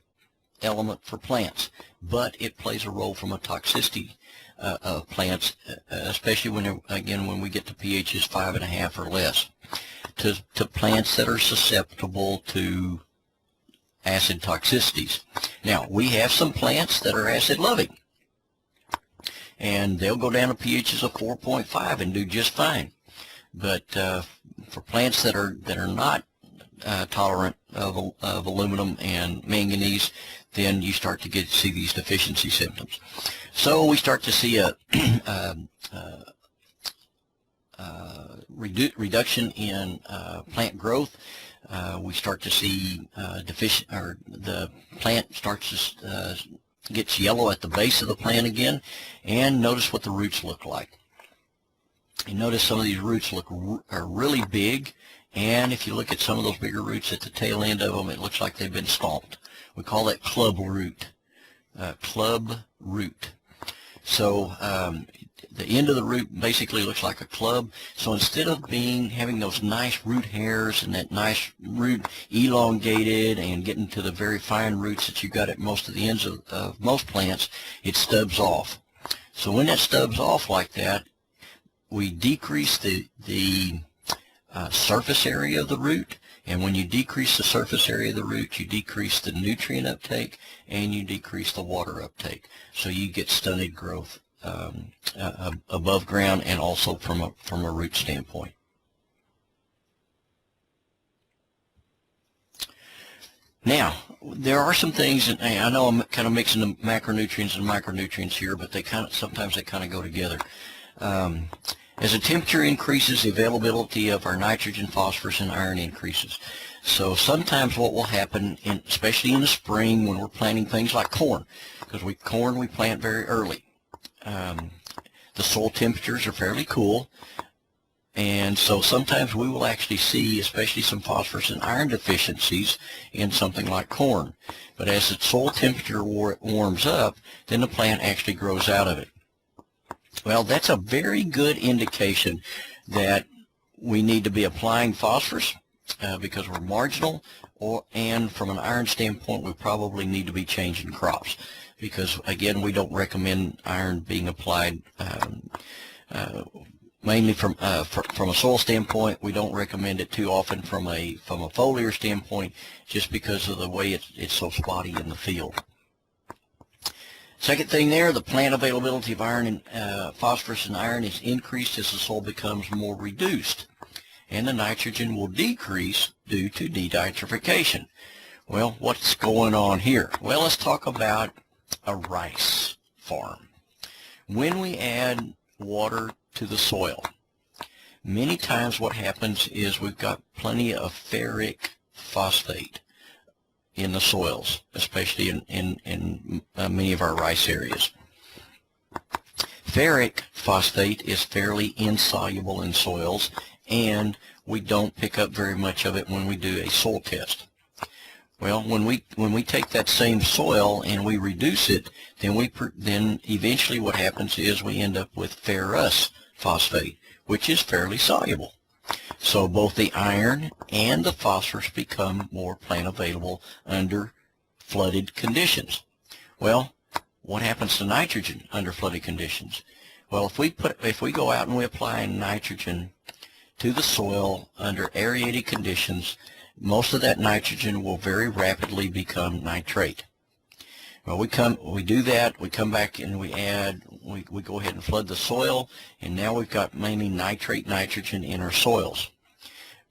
element for plants, but it plays a role from a toxicity of plants, especially when we get to pHs 5.5 or less, to plants that are susceptible to acid toxicities. Now, we have some plants that are acid loving. and they'll go down to pHs of 4.5 and do just fine. But for plants that are not tolerant of aluminum and manganese, then you start to see these deficiency symptoms. So we start to see a reduction in plant growth. We start to see the plant starts to gets yellow at the base of the plant again, and notice what the roots look like. You notice some of these roots are really big, and if you look at some of those bigger roots at the tail end of them, it looks like they've been stomped. We call that club root. So the end of the root basically looks like a club. So instead of having those nice root hairs and that nice root elongated and getting to the very fine roots that you got at most of the ends of most plants, it stubs off. So when that stubs off like that, we decrease the surface area of the root, and when you decrease the surface area of the root, you decrease the nutrient uptake and you decrease the water uptake. So you get stunted growth above ground and also from a root standpoint. Now, there are some things, and I know I'm kind of mixing the macronutrients and micronutrients here, but sometimes they kind of go together. As the temperature increases, the availability of our nitrogen, phosphorus, and iron increases. So sometimes what will happen, especially in the spring when we're planting things like corn, because corn we plant very early. The soil temperatures are fairly cool, and so sometimes we will actually see, especially some phosphorus and iron deficiencies in something like corn. But as the soil temperature warms up, then the plant actually grows out of it. Well, that's a very good indication that we need to be applying phosphorus because we're marginal, and from an iron standpoint, we probably need to be changing crops because, again, we don't recommend iron being applied mainly from a soil standpoint. We don't recommend it too often from a foliar standpoint just because of the way it's so spotty in the field. Second thing there, the plant availability of iron and phosphorus and iron is increased as the soil becomes more reduced, and the nitrogen will decrease due to denitrification. Well, what's going on here? Well, let's talk about a rice farm. When we add water to the soil, many times what happens is we've got plenty of ferric phosphate in the soils, especially in many of our rice areas. Ferric phosphate is fairly insoluble in soils, and we don't pick up very much of it when we do a soil test. Well, when we take that same soil and we reduce it, then eventually what happens is we end up with ferrous phosphate, which is fairly soluble. So both the iron and the phosphorus become more plant available under flooded conditions. Well, what happens to nitrogen under flooded conditions? Well, if we go out and we apply nitrogen to the soil under aerated conditions, most of that nitrogen will very rapidly become nitrate. Well, we do that, we come back and we go ahead and flood the soil, and now we've got mainly nitrate nitrogen in our soils.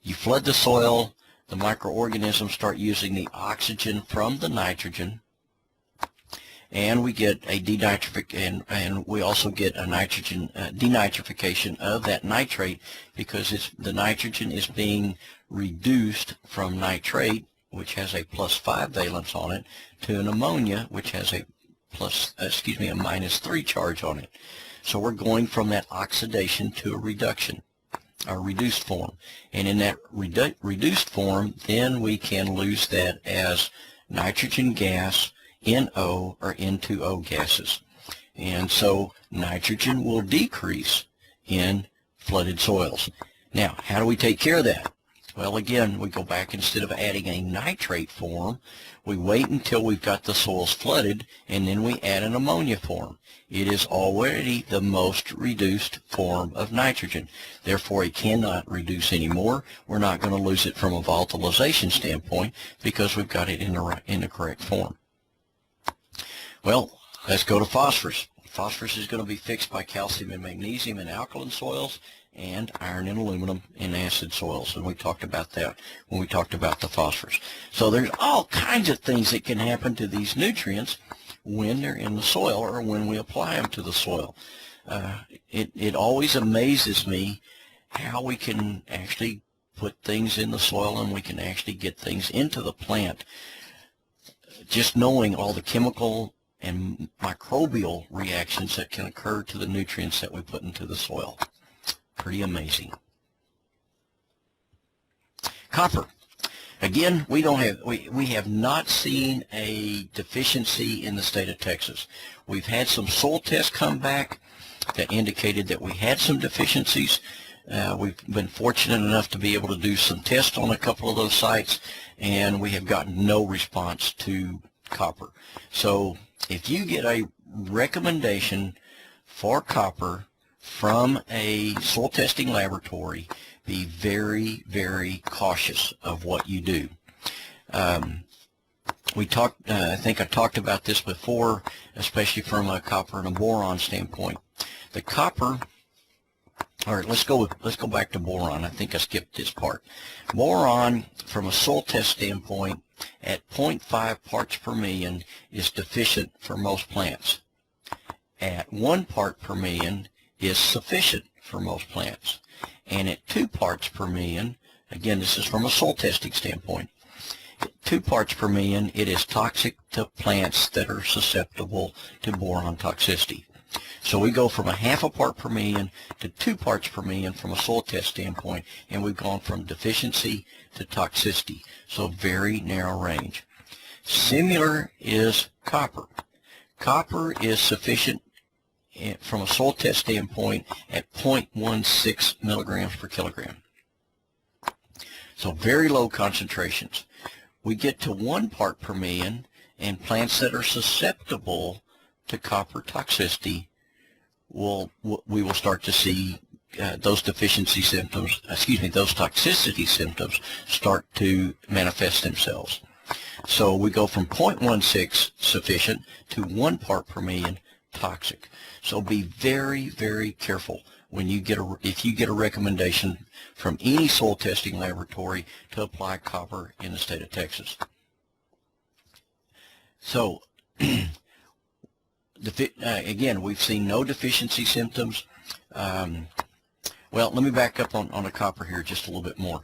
You flood the soil, the microorganisms start using the oxygen from the nitrogen, and we get a denitrification, and we also get a nitrogen denitrification of that nitrate because the nitrogen is being reduced from nitrate, which has a +5 valence on it, to an ammonia, which has a -3 charge on it. So we're going from that oxidation to a reduction, a reduced form. And in that reduced form, then we can lose that as nitrogen gas, NO or N2O gases. And so nitrogen will decrease in flooded soils. Now, how do we take care of that? Well, again, we go back, instead of adding a nitrate form, we wait until we've got the soils flooded, and then we add an ammonia form. It is already the most reduced form of nitrogen. Therefore, it cannot reduce anymore. We're not going to lose it from a volatilization standpoint because we've got it in the correct form. Well, let's go to phosphorus. Phosphorus is going to be fixed by calcium and magnesium in alkaline soils and iron and aluminum in acid soils, and we talked about that when we talked about the phosphorus. So there's all kinds of things that can happen to these nutrients when they're in the soil or when we apply them to the soil. It always amazes me how we can actually put things in the soil and we can actually get things into the plant. Just knowing all the chemical and microbial reactions that can occur to the nutrients that we put into the soil. Pretty amazing. Copper. Again, we have not seen a deficiency in the state of Texas. We've had some soil tests come back that indicated that we had some deficiencies. We've been fortunate enough to be able to do some tests on a couple of those sites, and we have gotten no response to copper. So if you get a recommendation for copper from a soil testing laboratory, be very, very cautious of what you do. I think I talked about this before, especially from a copper and a boron standpoint. The copper, all right, let's go back to boron. I think I skipped this part. Boron, from a soil test standpoint, at 0.5 parts per million is deficient for most plants. At 1 part per million is sufficient for most plants. And at 2 parts per million, again, this is from a soil testing standpoint, at 2 parts per million, it is toxic to plants that are susceptible to boron toxicity. So we go from 0.5 part per million to 2 parts per million from a soil test standpoint, and we've gone from deficiency to toxicity. So very narrow range. Similar is copper. Copper is sufficient from a soil test standpoint at 0.16 milligrams per kilogram. So very low concentrations. We get to 1 part per million, and plants that are susceptible to copper toxicity we will start to see those deficiency symptoms, those toxicity symptoms start to manifest themselves. So we go from 0.16 sufficient to 1 part per million toxic. So be very, very careful when you get if you get a recommendation from any soil testing laboratory to apply copper in the state of Texas. So again, we've seen no deficiency symptoms. Well, let me back up on the copper here just a little bit more.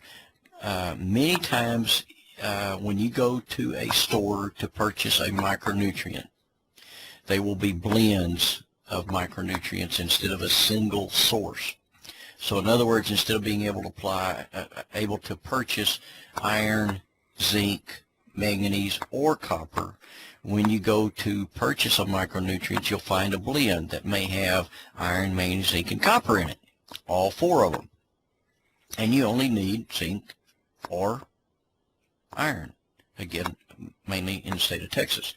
Many times when you go to a store to purchase a micronutrient, they will be blends of micronutrients instead of a single source. So in other words, instead of being able to purchase iron, zinc, manganese, or copper, when you go to purchase a micronutrient, you'll find a blend that may have iron, manganese, zinc, and copper in it, all 4 of them. And you only need zinc or iron, again, mainly in the state of Texas.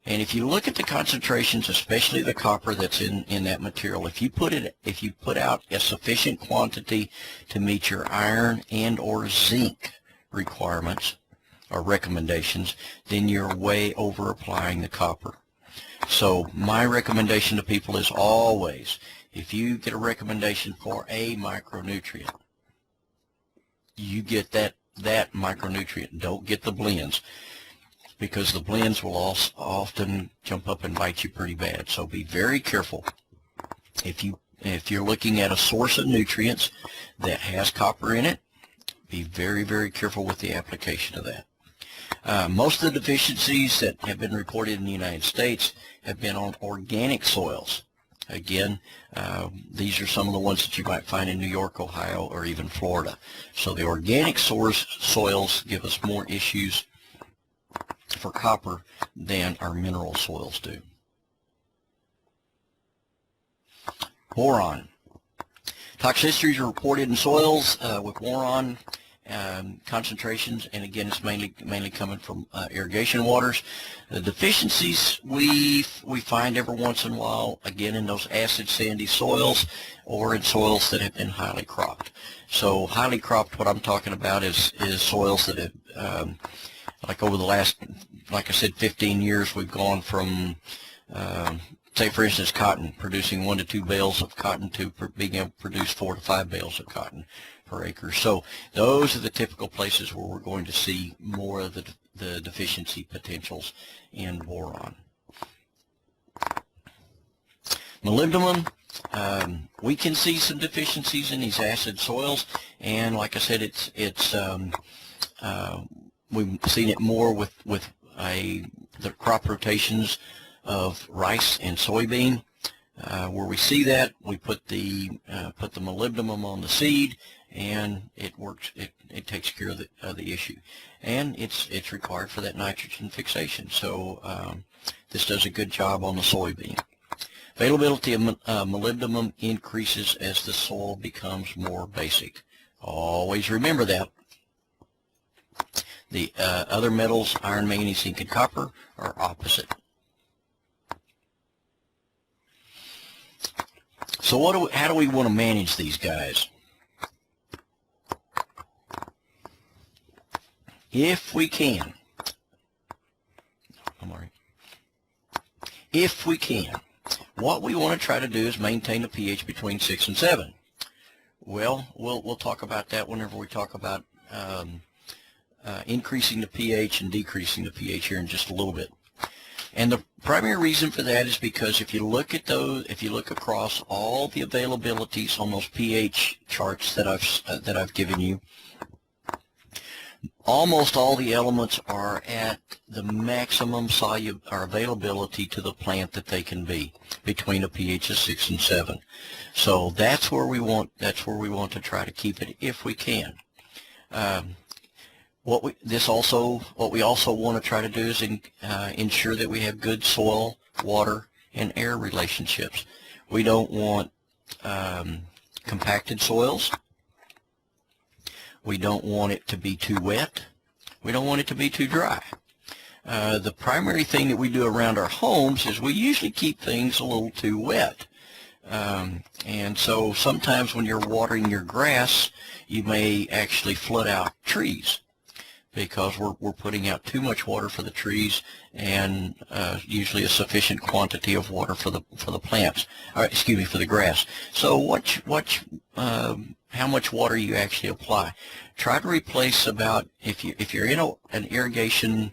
And if you look at the concentrations, especially the copper that's in that material, if you put out a sufficient quantity to meet your iron and or zinc requirements or recommendations, then you're way over applying the copper. So my recommendation to people is always, if you get a recommendation for a micronutrient, you get that micronutrient. Don't get the blends, because the blends will also often jump up and bite you pretty bad. So be very careful. If you're looking at a source of nutrients that has copper in it, be very, very careful with the application of that. Most of the deficiencies that have been reported in the United States have been on organic soils. Again, these are some of the ones that you might find in New York, Ohio, or even Florida. So the organic soils give us more issues for copper than our mineral soils do. Boron. Toxicities are reported in soils with boron concentrations, and again, it's mainly coming from irrigation waters. The deficiencies we find every once in a while, again, in those acid sandy soils or in soils that have been highly cropped. So highly cropped, what I'm talking about is soils that have like over the last, like I said, 15 years, we've gone from Say, for instance, cotton, producing 1 to 2 bales of cotton to being able to produce 4 to 5 bales of cotton per acre. So those are the typical places where we're going to see more of the deficiency potentials in boron. Molybdenum, we can see some deficiencies in these acid soils, and like I said, we've seen it more with the crop rotations of rice and soybean. Where we see that, we put the molybdenum on the seed, and it works. It takes care of the issue, and it's required for that nitrogen fixation. So this does a good job on the soybean. Availability of molybdenum increases as the soil becomes more basic. Always remember that. The other metals, iron, manganese, zinc, and copper, are opposite. So how do we want to manage these guys? If we can, if we can, what we want to try to do is maintain a pH between 6 and 7. Well, we'll talk about that whenever we talk about increasing the pH and decreasing the pH here in just a little bit. And the primary reason for that is because if you look at those, if you look across all the availabilities on those pH charts that I've given you, almost all the elements are at the maximum availability to the plant that they can be, between a pH of 6 and 7. So that's where we want to try to keep it if we can. What we also want to try to do is ensure that we have good soil, water, and air relationships. We don't want compacted soils. We don't want it to be too wet. We don't want it to be too dry. The primary thing that we do around our homes is we usually keep things a little too wet. And so sometimes when you're watering your grass, you may actually flood out trees, because we're putting out too much water for the trees, and usually a sufficient quantity of water for the plants, or excuse me, for the grass. So how much water you actually apply. Try to replace about, if you're in an irrigation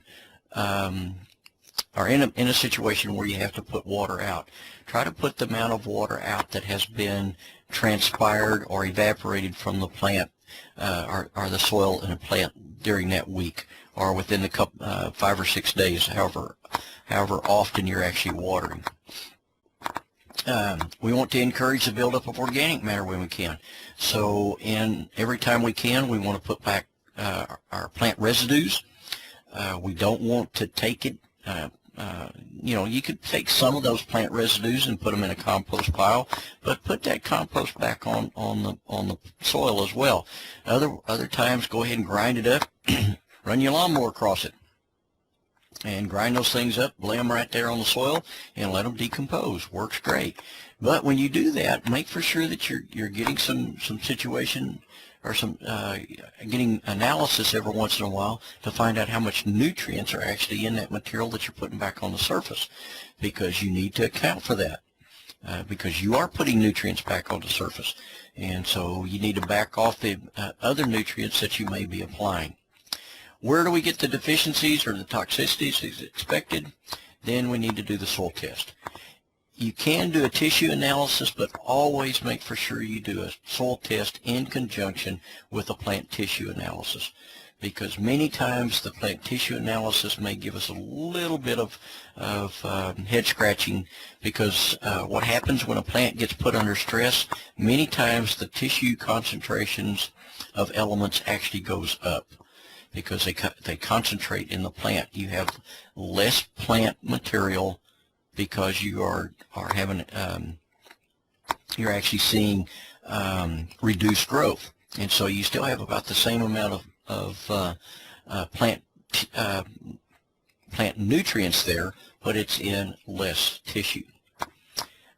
or in a situation where you have to put water out, try to put the amount of water out that has been transpired or evaporated from the plant or the soil in a plant during that week, or within the 5 or 6 days, however often you're actually watering. We want to encourage the buildup of organic matter when we can. So every time we can, we want to put back our plant residues. We don't want to take it, you could take some of those plant residues and put them in a compost pile, but put that compost back on the soil as well. Other times, go ahead and grind it up, run your lawnmower across it, and grind those things up, lay them right there on the soil, and let them decompose. Works great. But when you do that, make for sure that you're getting some situation, or getting analysis every once in a while to find out how much nutrients are actually in that material that you're putting back on the surface, because you need to account for that, because you are putting nutrients back on the surface, and so you need to back off the other nutrients that you may be applying. Where do we get the deficiencies or the toxicities as expected? Then we need to do the soil test. You can do a tissue analysis, but always make for sure you do a soil test in conjunction with a plant tissue analysis, because many times the plant tissue analysis may give us a little bit of head scratching, because what happens when a plant gets put under stress, many times the tissue concentrations of elements actually goes up, because they concentrate in the plant. You have less plant material because you are having you're actually seeing reduced growth, and so you still have about the same amount of plant nutrients there, but it's in less tissue.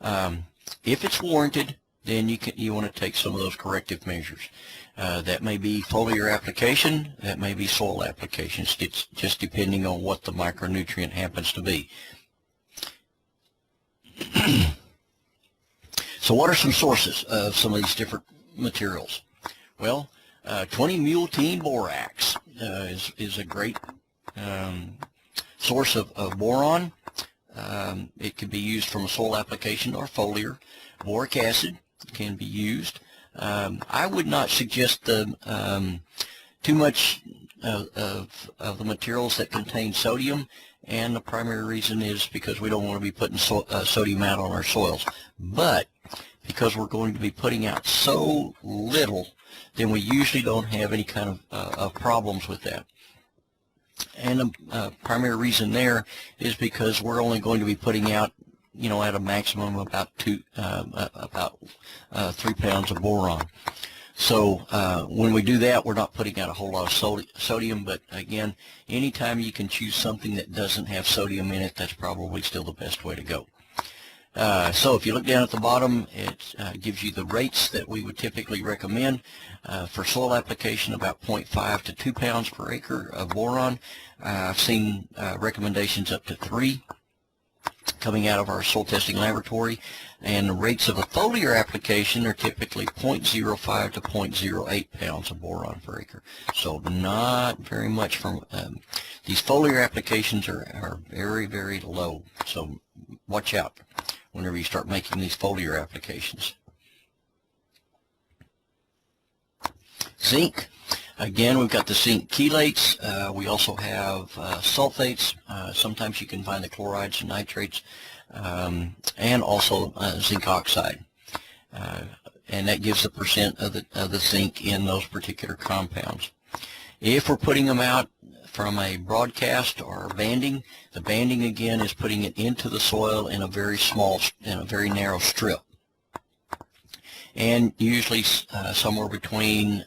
If it's warranted, then you want to take some of those corrective measures. That may be foliar application, that may be soil applications. It's just depending on what the micronutrient happens to be. So what are some sources of some of these different materials? Well, 20-multene borax is a great source of boron. It can be used from a soil application or foliar. Boric acid can be used. I would not suggest too much of the materials that contain sodium, and the primary reason is because we don't want to be putting sodium out on our soils. But because we're going to be putting out so little, then we usually don't have any kind of problems with that. And the primary reason there is because we're only going to be putting out, at a maximum of about 3 pounds of boron. So when we do that, we're not putting out a whole lot of sodium, but again, anytime you can choose something that doesn't have sodium in it, that's probably still the best way to go. So if you look down at the bottom, it gives you the rates that we would typically recommend. For soil application, about 0.5 to 2 pounds per acre of boron. I've seen recommendations up to 3 coming out of our soil testing laboratory, and the rates of a foliar application are typically 0.05 to 0.08 pounds of boron per acre. So not very much from these foliar applications are very, very low. So watch out whenever you start making these foliar applications. Zinc. Again, we've got the zinc chelates. We also have sulfates. Sometimes you can find the chlorides and nitrates, and also zinc oxide. And that gives the percent of the zinc in those particular compounds. If we're putting them out from a broadcast or banding, the banding again is putting it into the soil in a very narrow strip. And usually somewhere between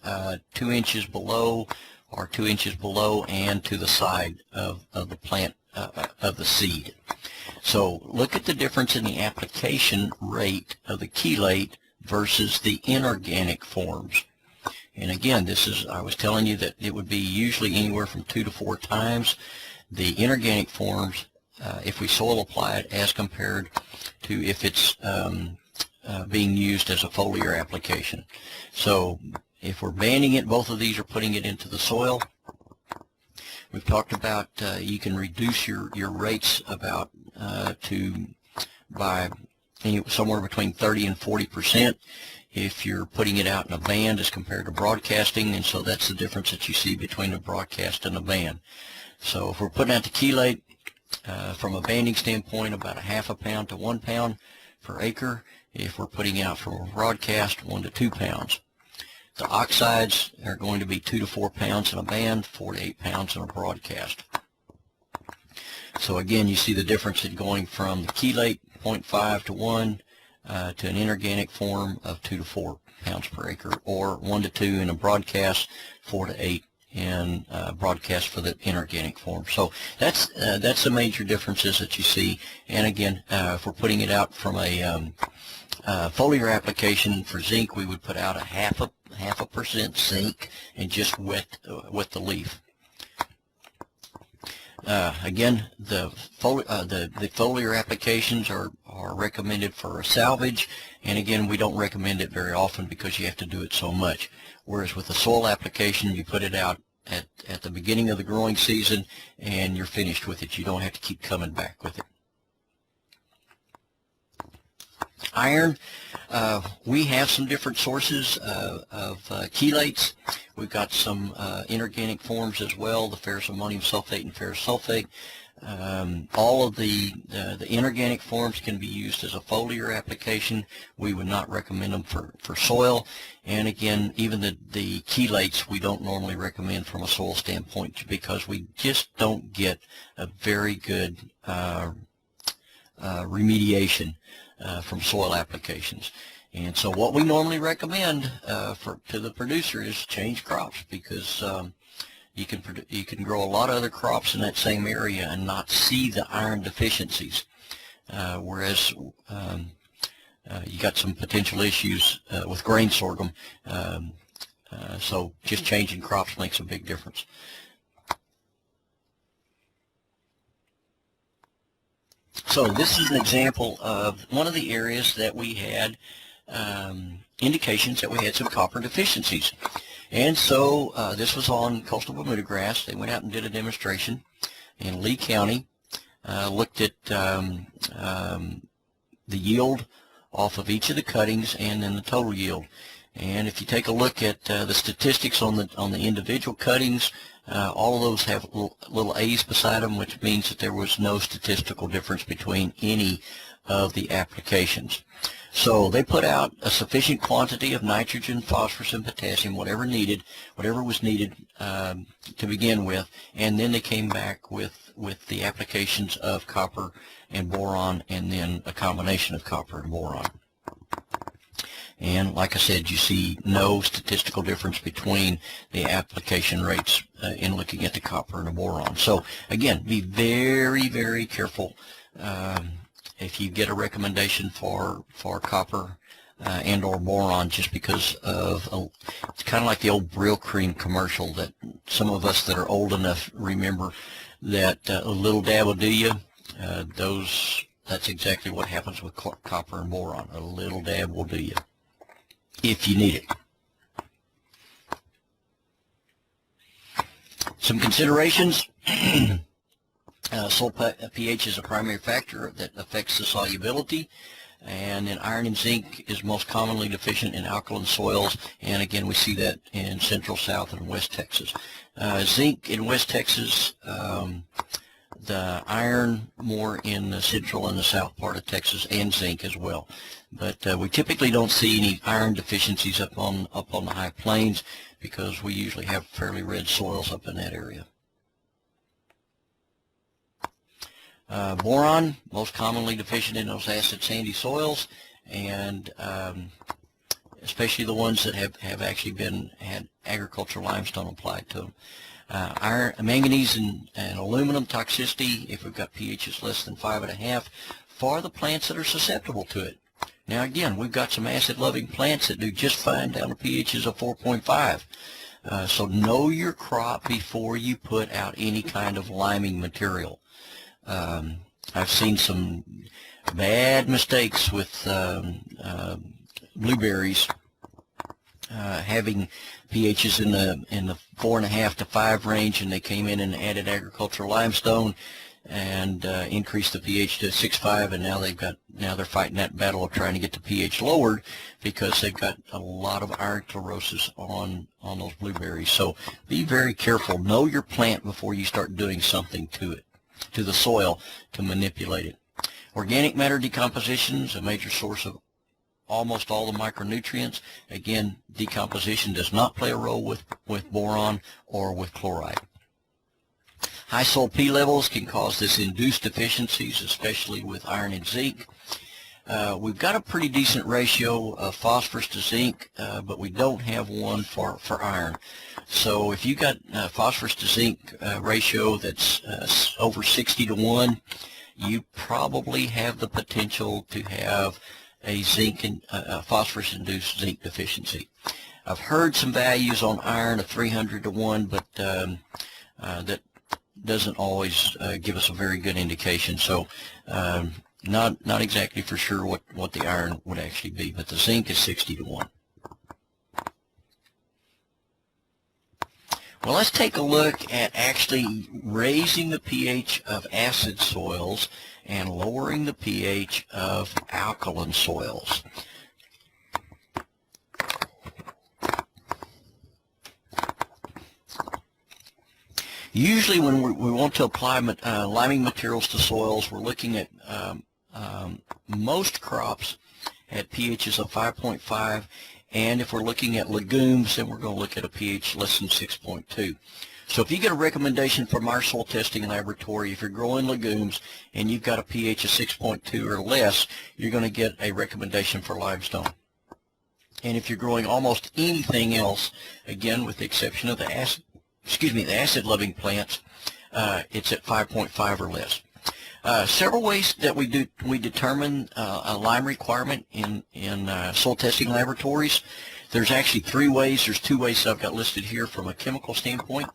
2 inches below or 2 inches below and to the side of the plant, of the seed. So look at the difference in the application rate of the chelate versus the inorganic forms. And again, I was telling you that it would be usually anywhere from 2 to 4 times the inorganic forms if we soil apply it as compared to if it's being used as a foliar application. So if we're banding it, both of these are putting it into the soil. We've talked about you can reduce your rates about by somewhere between 30 and 40% if you're putting it out in a band as compared to broadcasting, and so that's the difference that you see between a broadcast and a band. So if we're putting out the chelate from a banding standpoint, about 0.5 pound to 1 pound per acre. If we're putting out from a broadcast, 1 to 2 pounds. The oxides are going to be 2 to 4 pounds in a band, 4 to 8 pounds in a broadcast. So again, you see the difference in going from the chelate 0.5 to 1 to an inorganic form of 2 to 4 pounds per acre, or 1 to 2 in a broadcast, 4 to 8 in broadcast for the inorganic form. So that's the major differences that you see. And again, if we're putting it out from a foliar application for zinc, we would put out a half a percent zinc and just wet the leaf. Again, the foliar applications are recommended for a salvage, and again, we don't recommend it very often because you have to do it so much. Whereas with the soil application, you put it out at the beginning of the growing season and you're finished with it. You don't have to keep coming back with it. Iron, we have some different sources of chelates. We've got some inorganic forms as well, the ferrous ammonium sulfate and ferrous sulfate. All of the inorganic forms can be used as a foliar application. We would not recommend them for soil. And again, even the chelates we don't normally recommend from a soil standpoint because we just don't get a very good remediation from soil applications. And so what we normally recommend to the producer is change crops, because you can grow a lot of other crops in that same area and not see the iron deficiencies, whereas you got some potential issues with grain sorghum. So just changing crops makes a big difference. So this is an example of one of the areas that we had indications that we had some copper deficiencies. And so this was on coastal Bermuda grass. They went out and did a demonstration in Lee County, looked at the yield off of each of the cuttings and then the total yield. And if you take a look at the statistics on the individual cuttings, all of those have little A's beside them, which means that there was no statistical difference between any of the applications. So they put out a sufficient quantity of nitrogen, phosphorus, and potassium, whatever was needed to begin with, and then they came back with the applications of copper and boron, and then a combination of copper and boron. And like I said, you see no statistical difference between the application rates in looking at the copper and the boron. So again, be very, very careful if you get a recommendation for copper and or boron, just because of it's kind of like the old Brill Cream commercial that some of us that are old enough remember, that a little dab will do you. That's exactly what happens with copper and boron. A little dab will do you if you need it. Some considerations. Soil pH is a primary factor that affects the solubility, and then iron and zinc is most commonly deficient in alkaline soils, and again we see that in central, south, and west Texas. Zinc in west Texas, the iron more in the central and the south part of Texas, and zinc as well. But we typically don't see any iron deficiencies up on the high plains, because we usually have fairly red soils up in that area. Boron, most commonly deficient in those acid sandy soils, and especially the ones that have actually had agricultural limestone applied to them. Iron, manganese, and aluminum toxicity, if we've got pHs less than 5.5, for the plants that are susceptible to it. Now again, we've got some acid-loving plants that do just fine down to pHs of 4.5. So know your crop before you put out any kind of liming material. I've seen some bad mistakes with blueberries having pHs in the 4.5 to 5 range, and they came in and added agricultural limestone and increased the pH to 6.5, and now they're fighting that battle of trying to get the pH lowered, because they've got a lot of iron chlorosis on those blueberries. So be very careful. Know your plant before you start doing something to the soil to manipulate it. Organic matter decomposition is a major source of almost all the micronutrients. Again, decomposition does not play a role with boron or with chloride. High soil P levels can cause this induced deficiencies, especially with iron and zinc. We've got a pretty decent ratio of phosphorus to zinc, but we don't have one for iron. So if you've got phosphorus to zinc ratio that's over 60 to 1, you probably have the potential to have a phosphorus-induced zinc deficiency. I've heard some values on iron of 300 to 1, but that doesn't always give us a very good indication. So not exactly for sure what the iron would actually be, but the zinc is 60 to 1. Well, let's take a look at actually raising the pH of acid soils and lowering the pH of alkaline soils. Usually when we want to apply liming materials to soils, we're looking at most crops at pHs of 5.5, and if we're looking at legumes, then we're going to look at a pH less than 6.2. So if you get a recommendation from our soil testing laboratory, if you're growing legumes and you've got a pH of 6.2 or less, you're going to get a recommendation for limestone. And if you're growing almost anything else, again with the exception of the acid-loving plants, it's at 5.5 or less. Several ways that we determine a lime requirement in soil testing laboratories. There's actually 3 ways. There's 2 ways that I've got listed here from a chemical standpoint.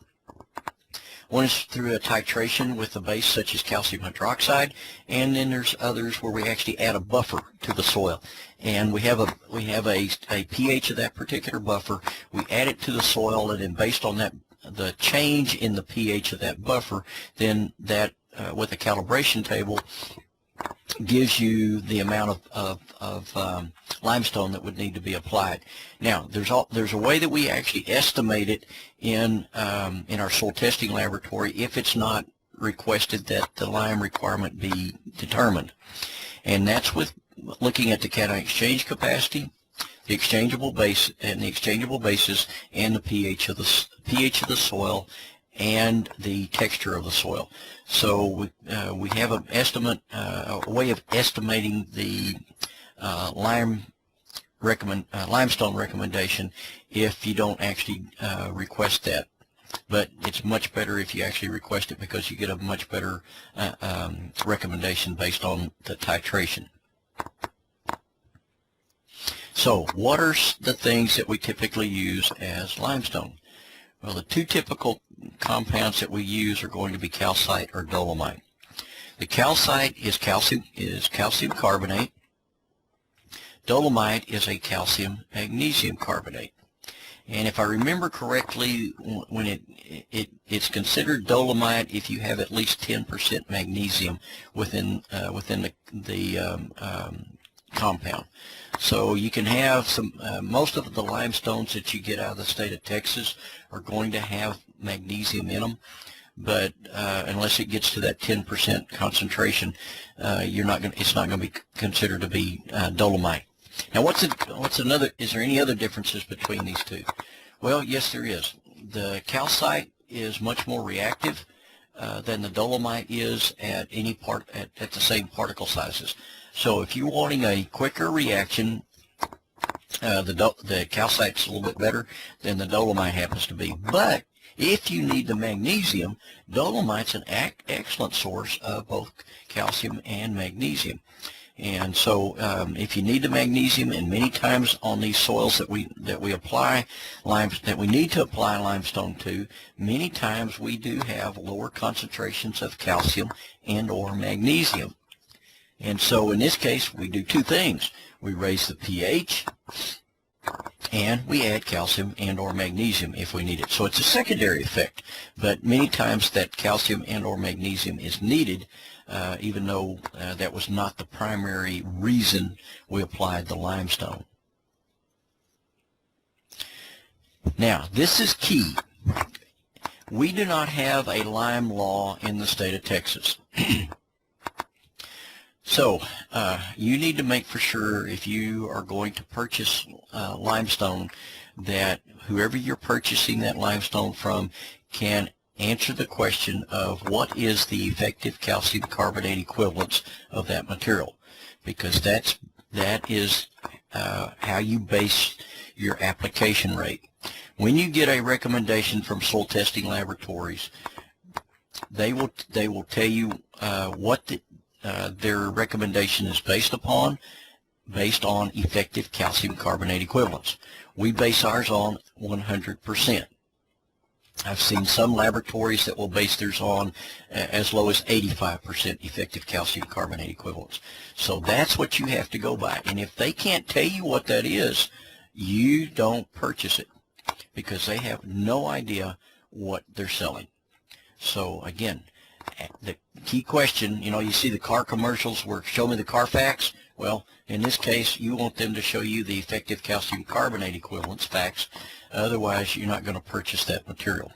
One is through a titration with a base such as calcium hydroxide, and then there's others where we actually add a buffer to the soil. And we have a pH of that particular buffer. We add it to the soil, and then based on that, the change in the pH of that buffer, then that with a calibration table gives you the amount of limestone that would need to be applied. Now, there's a way that we actually estimate it in our soil testing laboratory if it's not requested that the lime requirement be determined, and that's with looking at the cation exchange capacity, the exchangeable base, and the exchangeable bases, and the pH of the soil, and the texture of the soil. So we have an estimate, a way of estimating the limestone recommendation if you don't actually request that. But it's much better if you actually request it, because you get a much better recommendation based on the titration. So what are the things that we typically use as limestone? Well, the two typical compounds that we use are going to be calcite or dolomite. The calcite is calcium carbonate. Dolomite is a calcium magnesium carbonate. And if I remember correctly, when it's considered dolomite if you have at least 10% magnesium within the compound. So you can have some, most of the limestones that you get out of the state of Texas are going to have magnesium in them, but unless it gets to that 10% concentration, it's not going to be considered to be dolomite. Now, is there any other differences between these two? Well, yes, there is. The calcite is much more reactive than the dolomite is at the same particle sizes. So if you're wanting a quicker reaction, the calcite's a little bit better than the dolomite happens to be. But if you need the magnesium, dolomite's an excellent source of both calcium and magnesium. And so if you need the magnesium, and many times on these soils that we apply that we need to apply limestone to, many times we do have lower concentrations of calcium and or magnesium. And so in this case, we do two things. We raise the pH, and we add calcium and or magnesium if we need it. So it's a secondary effect, but many times that calcium and or magnesium is needed, even though that was not the primary reason we applied the limestone. Now, this is key. We do not have a lime law in the state of Texas. So you need to make for sure, if you are going to purchase limestone, that whoever you're purchasing that limestone from can answer the question of what is the effective calcium carbonate equivalence of that material, because that is how you base your application rate. When you get a recommendation from soil testing laboratories, they will tell you what their recommendation is based on effective calcium carbonate equivalence. We base ours on 100%. I've seen some laboratories that will base theirs on as low as 85% effective calcium carbonate equivalence. So that's what you have to go by. And if they can't tell you what that is, you don't purchase it, because they have no idea what they're selling. So again, the key question, you see the car commercials where show me the Carfax. Well, in this case, you want them to show you the effective calcium carbonate equivalence facts. Otherwise, you're not going to purchase that material.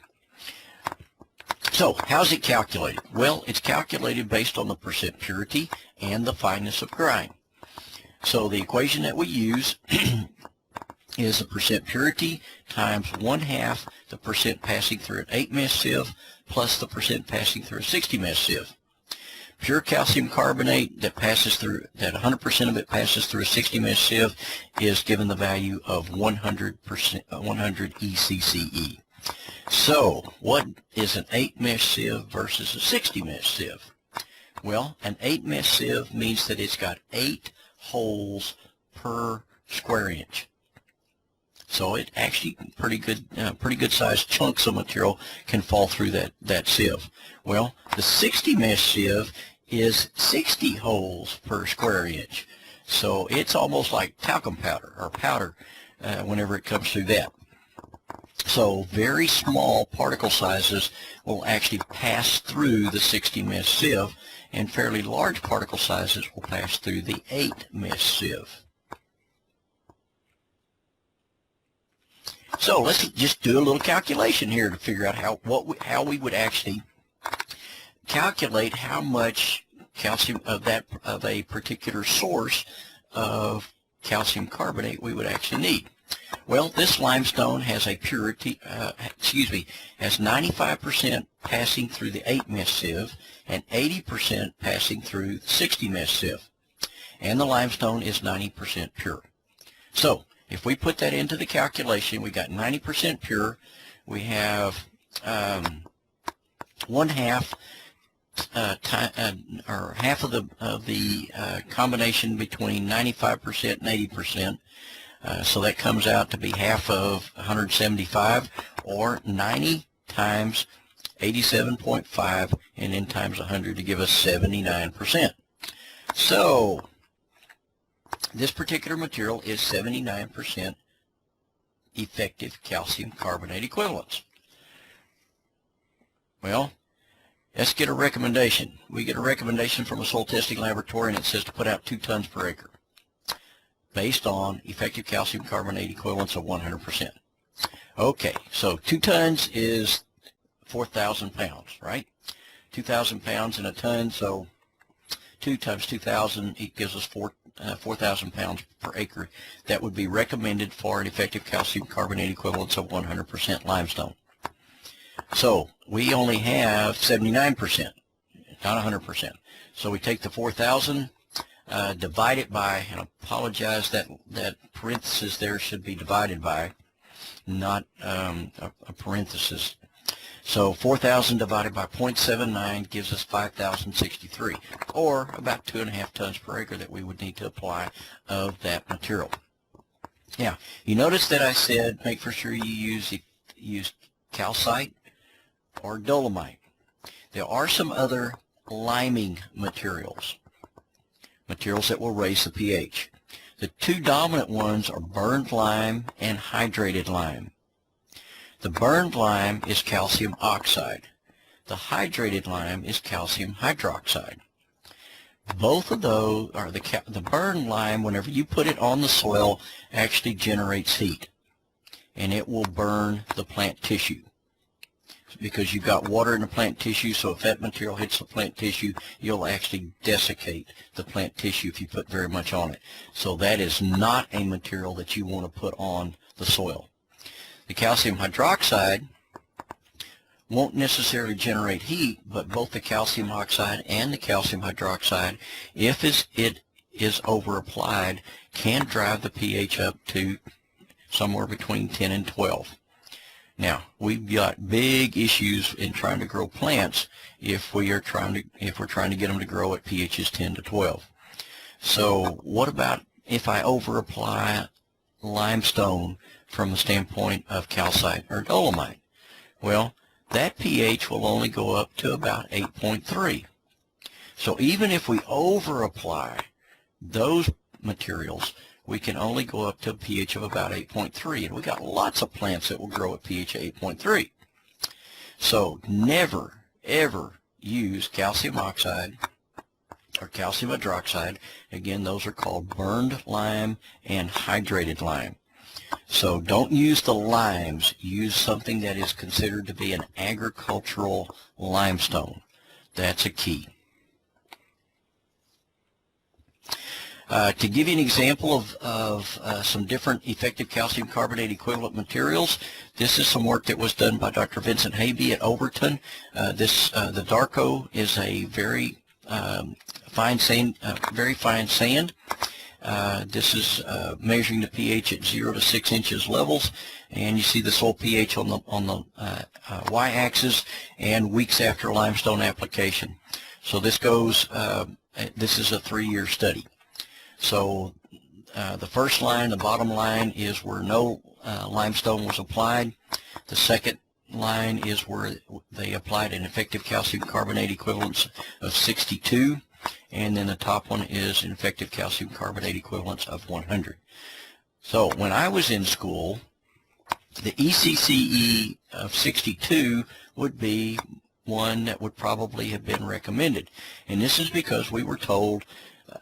So, how's it calculated? Well, it's calculated based on the percent purity and the fineness of grind. So, the equation that we use is the percent purity times 1/2 the percent passing through an 8 mesh sieve plus the percent passing through a 60 mesh sieve. Pure calcium carbonate that 100% of it passes through a 60 mesh sieve is given the value of 100 ECCE. So what is an 8 mesh sieve versus a 60 mesh sieve? Well, an 8 mesh sieve means that it's got 8 holes per square inch. So it actually pretty good sized chunks of material can fall through that sieve. Well, the 60 mesh sieve is 60 holes per square inch. So it's almost like talcum powder or powder whenever it comes through that. So very small particle sizes will actually pass through the 60 mesh sieve, and fairly large particle sizes will pass through the 8 mesh sieve. So let's just do a little calculation here to figure out how we would actually calculate how much calcium of a particular source of calcium carbonate we would actually need. Well, this limestone has a purity, has 95% passing through the 8 mesh sieve and 80% passing through the 60 mesh sieve, and the limestone is 90% pure. So if we put that into the calculation, we got 90% pure. We have 1/2 or half of the combination between 95% and 80%. So that comes out to be half of 175, or 90 times 87.5 and then times 100 to give us 79%. So this particular material is 79% effective calcium carbonate equivalents. Well, let's get a recommendation. We get a recommendation from a soil testing laboratory, and it says to put out 2 tons per acre based on effective calcium carbonate equivalents of 100%. Okay, so 2 tons is 4,000 pounds, right? 2,000 pounds in a ton, so 2 times 2,000, it gives us 4,000 pounds per acre. That would be recommended for an effective calcium carbonate equivalence of 100% limestone. So we only have 79%, not 100%. So we take the 4,000, divide it by, and I apologize that parenthesis there should be divided by, not a parenthesis. So 4,000 divided by 0.79 gives us 5,063, or about 2.5 tons per acre that we would need to apply of that material. Now, you notice that I said make for sure you use calcite or dolomite. There are some other liming materials that will raise the pH. The 2 dominant ones are burned lime and hydrated lime. The burned lime is calcium oxide. The hydrated lime is calcium hydroxide. Both of those are the burned lime, whenever you put it on the soil, actually generates heat, and it will burn the plant tissue, because you've got water in the plant tissue. So if that material hits the plant tissue, you'll actually desiccate the plant tissue if you put very much on it. So that is not a material that you want to put on the soil. The calcium hydroxide won't necessarily generate heat, but both the calcium oxide and the calcium hydroxide, if it is over applied, can drive the pH up to somewhere between 10 and 12. Now, we've got big issues in trying to grow plants if we're trying to get them to grow at pHs 10 to 12. So what about if I over apply limestone from the standpoint of calcite or dolomite? Well, that pH will only go up to about 8.3. So even if we over apply those materials, we can only go up to a pH of about 8.3, and we got lots of plants that will grow at pH 8.3. So never, ever use calcium oxide or calcium hydroxide. Again, those are called burned lime and hydrated lime. So don't use the limes. Use something that is considered to be an agricultural limestone. That's a key. To give you an example of some different effective calcium carbonate equivalent materials, this is some work that was done by Dr. Vincent Habe at Overton. The Darko is a very fine sand. This is measuring the pH at 0 to 6 inches levels, and you see the soil pH on the y-axis and weeks after limestone application. So this goes. This is a 3-year study. So the first line, the bottom line, is where no limestone was applied. The second line is where they applied an effective calcium carbonate equivalence of 62, and then the top one is an effective calcium carbonate equivalence of 100. So when I was in school, the ECCE of 62 would be one that would probably have been recommended, and this is because we were told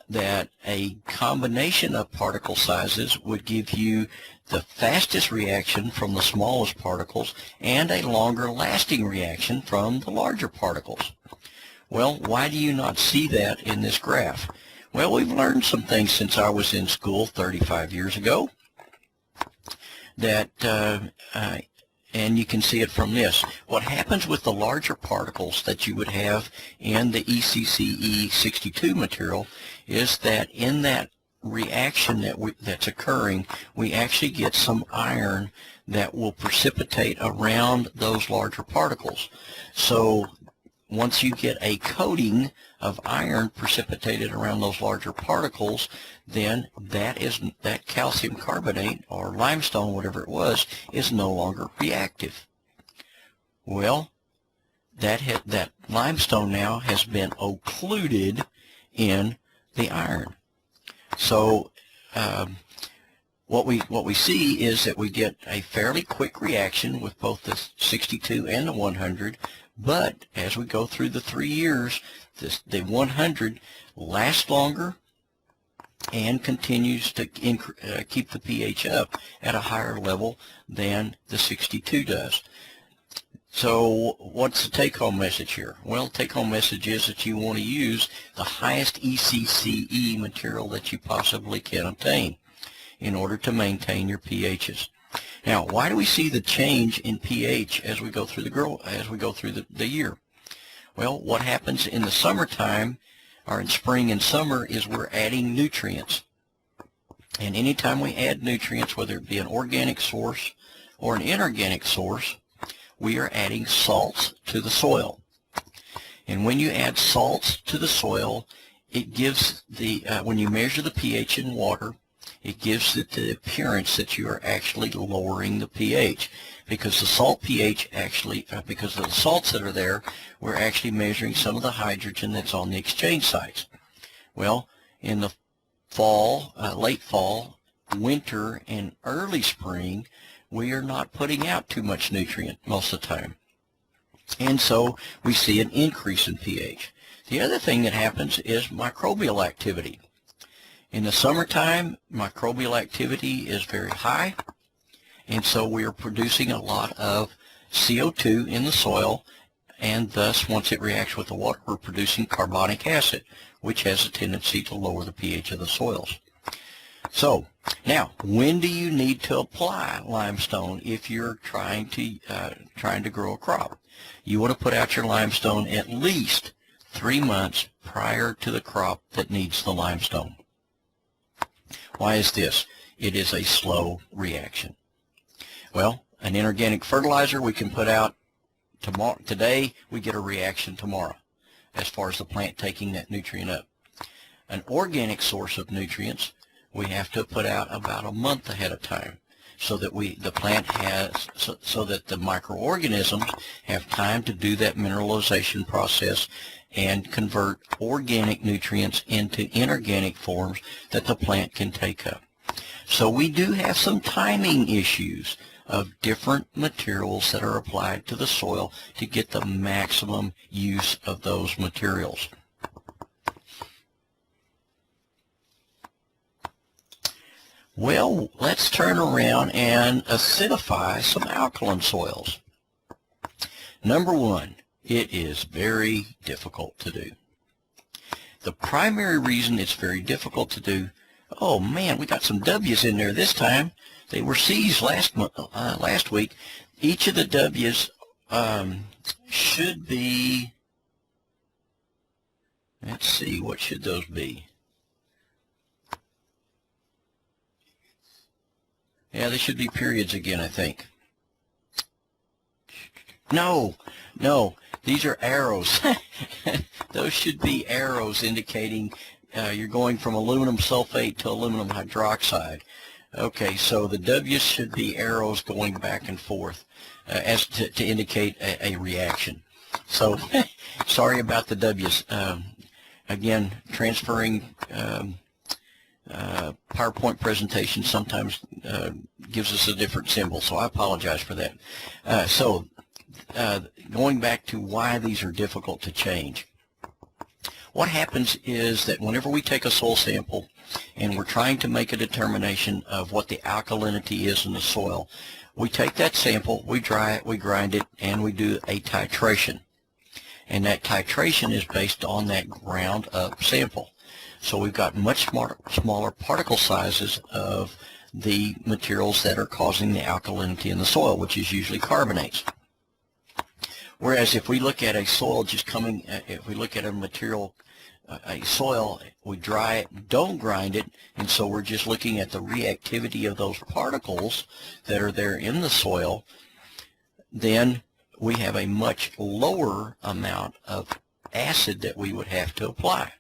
that a combination of particle sizes would give you the fastest reaction from the smallest particles and a longer lasting reaction from the larger particles. Well, why do you not see that in this graph? Well, we've learned some things since I was in school 35 years ago that and you can see it from this. What happens with the larger particles that you would have in the ECCE 62 material is that in that reaction that's occurring, we actually get some iron that will precipitate around those larger particles. So once you get a coating of iron precipitated around those larger particles, then that calcium carbonate or limestone, whatever it was, is no longer reactive. Well, that limestone now has been occluded in the iron. So what we see is that we get a fairly quick reaction with both the 62 and the 100, but as we go through the 3 years, the 100 lasts longer and continues to keep the pH up at a higher level than the 62 does. So what's the take-home message here? Well, the take-home message is that you want to use the highest ECCE material that you possibly can obtain in order to maintain your pHs. Now, why do we see the change in pH as we go through the year? Well, what happens in the summertime, or in spring and summer, is we're adding nutrients. And anytime we add nutrients, whether it be an organic source or an inorganic source, we are adding salts to the soil. And when you add salts to the soil, it gives when you measure the pH in water, it gives it the appearance that you are actually lowering the pH, because the salt pH actually, because of the salts that are there, we're actually measuring some of the hydrogen that's on the exchange sites. Well, in the fall, late fall, winter, and early spring, we are not putting out too much nutrient most of the time. And so we see an increase in pH. The other thing that happens is microbial activity. In the summertime, microbial activity is very high, and so we are producing a lot of CO2 in the soil, and thus once it reacts with the water, we're producing carbonic acid, which has a tendency to lower the pH of the soils. So now, when do you need to apply limestone if you're trying to grow a crop? You want to put out your limestone at least 3 months prior to the crop that needs the limestone. Why is this? It is a slow reaction. Well, an inorganic fertilizer we can put out today, we get a reaction tomorrow as far as the plant taking that nutrient up. An organic source of nutrients we have to put out about a month ahead of time, so that the plant has, so that the microorganisms have time to do that mineralization process and convert organic nutrients into inorganic forms that the plant can take up. So we do have some timing issues of different materials that are applied to the soil to get the maximum use of those materials. Well, let's turn around and acidify some alkaline soils. Number one, it is very difficult to do. The primary reason it's very difficult to do, oh man, we got some W's in there this time. They were C's last week. Each of the W's should be, let's see, what should those be? Yeah, they should be periods again, I think. No, these are arrows. Those should be arrows indicating you're going from aluminum sulfate to aluminum hydroxide. Okay, so the W's should be arrows going back and forth as to indicate a reaction. So sorry about the W's. Again, transferring PowerPoint presentation sometimes gives us a different symbol, so I apologize for that. Going back to why these are difficult to change. What happens is that whenever we take a soil sample and we're trying to make a determination of what the alkalinity is in the soil, we take that sample, we dry it, we grind it, and we do a titration. And that titration is based on that ground up sample. So we've got much smaller particle sizes of the materials that are causing the alkalinity in the soil, which is usually carbonates. Whereas if we look at a soil just coming, if we look at a material, a soil, we dry it, don't grind it, and so we're just looking at the reactivity of those particles that are there in the soil, then we have a much lower amount of acid that we would have to apply.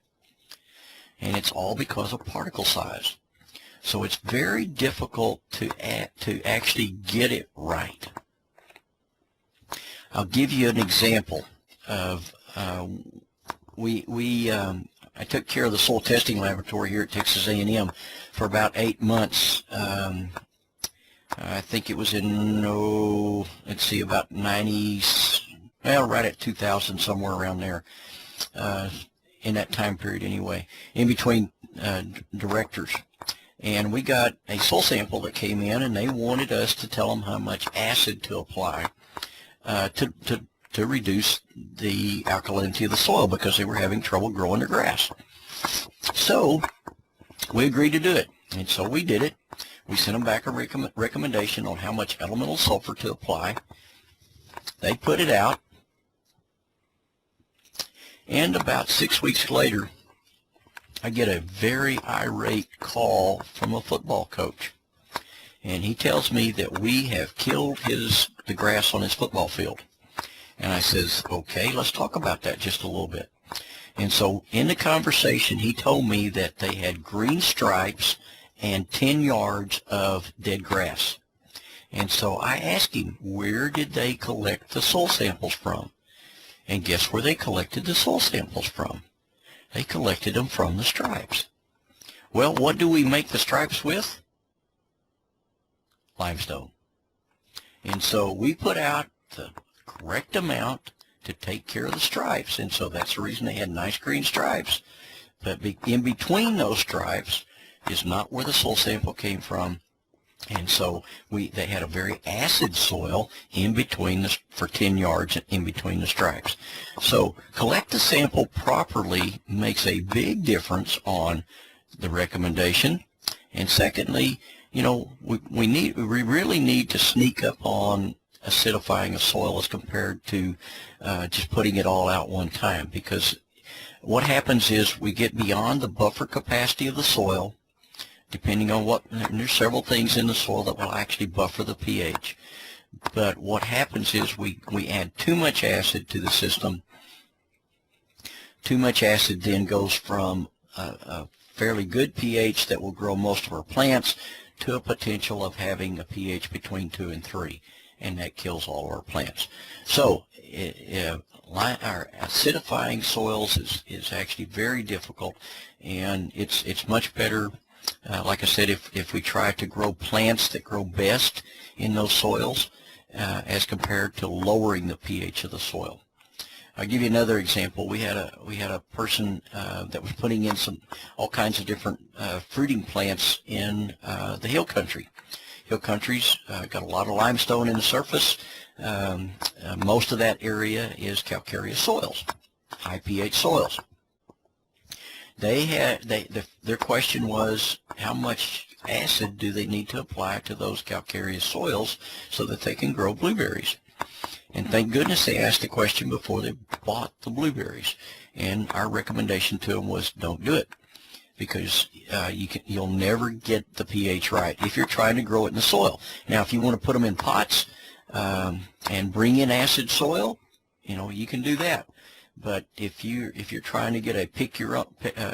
And it's all because of particle size. So it's very difficult to actually get it right. I'll give you an example of I took care of the soil testing laboratory here at Texas A&M for about 8 months. I think it was in, let's see, about 90, well, right at 2000, somewhere around there, in that time period anyway, in between directors. And we got a soil sample that came in, and they wanted us to tell them how much acid to apply to reduce the alkalinity of the soil because they were having trouble growing their grass. So we agreed to do it, and so we did it. We sent them back a recommendation on how much elemental sulfur to apply. They put it out, and about 6 weeks later, I get a very irate call from a football coach, and he tells me that we have killed the grass on his football field. And I says, okay, let's talk about that just a little bit. And so in the conversation, he told me that they had green stripes and 10 yards of dead grass. And so I asked him, where did they collect the soil samples from? And guess where they collected the soil samples from? They collected them from the stripes. Well, what do we make the stripes with? Limestone. And so we put out the correct amount to take care of the stripes, and so that's the reason they had nice green stripes. But in between those stripes is not where the soil sample came from, and so they had a very acid soil in between for 10 yards in between the stripes. So collect the sample properly makes a big difference on the recommendation. And secondly, you know, we really need to sneak up on acidifying a soil as compared to just putting it all out one time, because what happens is we get beyond the buffer capacity of the soil, depending on and there's several things in the soil that will actually buffer the pH. But what happens is we add too much acid to the system. Too much acid then goes from a fairly good pH that will grow most of our plants to a potential of having a pH between 2 and 3. And that kills all of our plants. So our acidifying soils is actually very difficult, and it's much better, like I said, if we try to grow plants that grow best in those soils as compared to lowering the pH of the soil. I'll give you another example. We had a person that was putting in all kinds of different fruiting plants in the hill country. Hill country's got a lot of limestone in the surface. Most of that area is calcareous soils, high pH soils. Their question was, how much acid do they need to apply to those calcareous soils so that they can grow blueberries? And thank goodness they asked the question before they bought the blueberries. And our recommendation to them was, don't do it, because you'll never get the pH right if you're trying to grow it in the soil. Now, if you want to put them in pots and bring in acid soil, you know, you can do that. But if you're trying to get a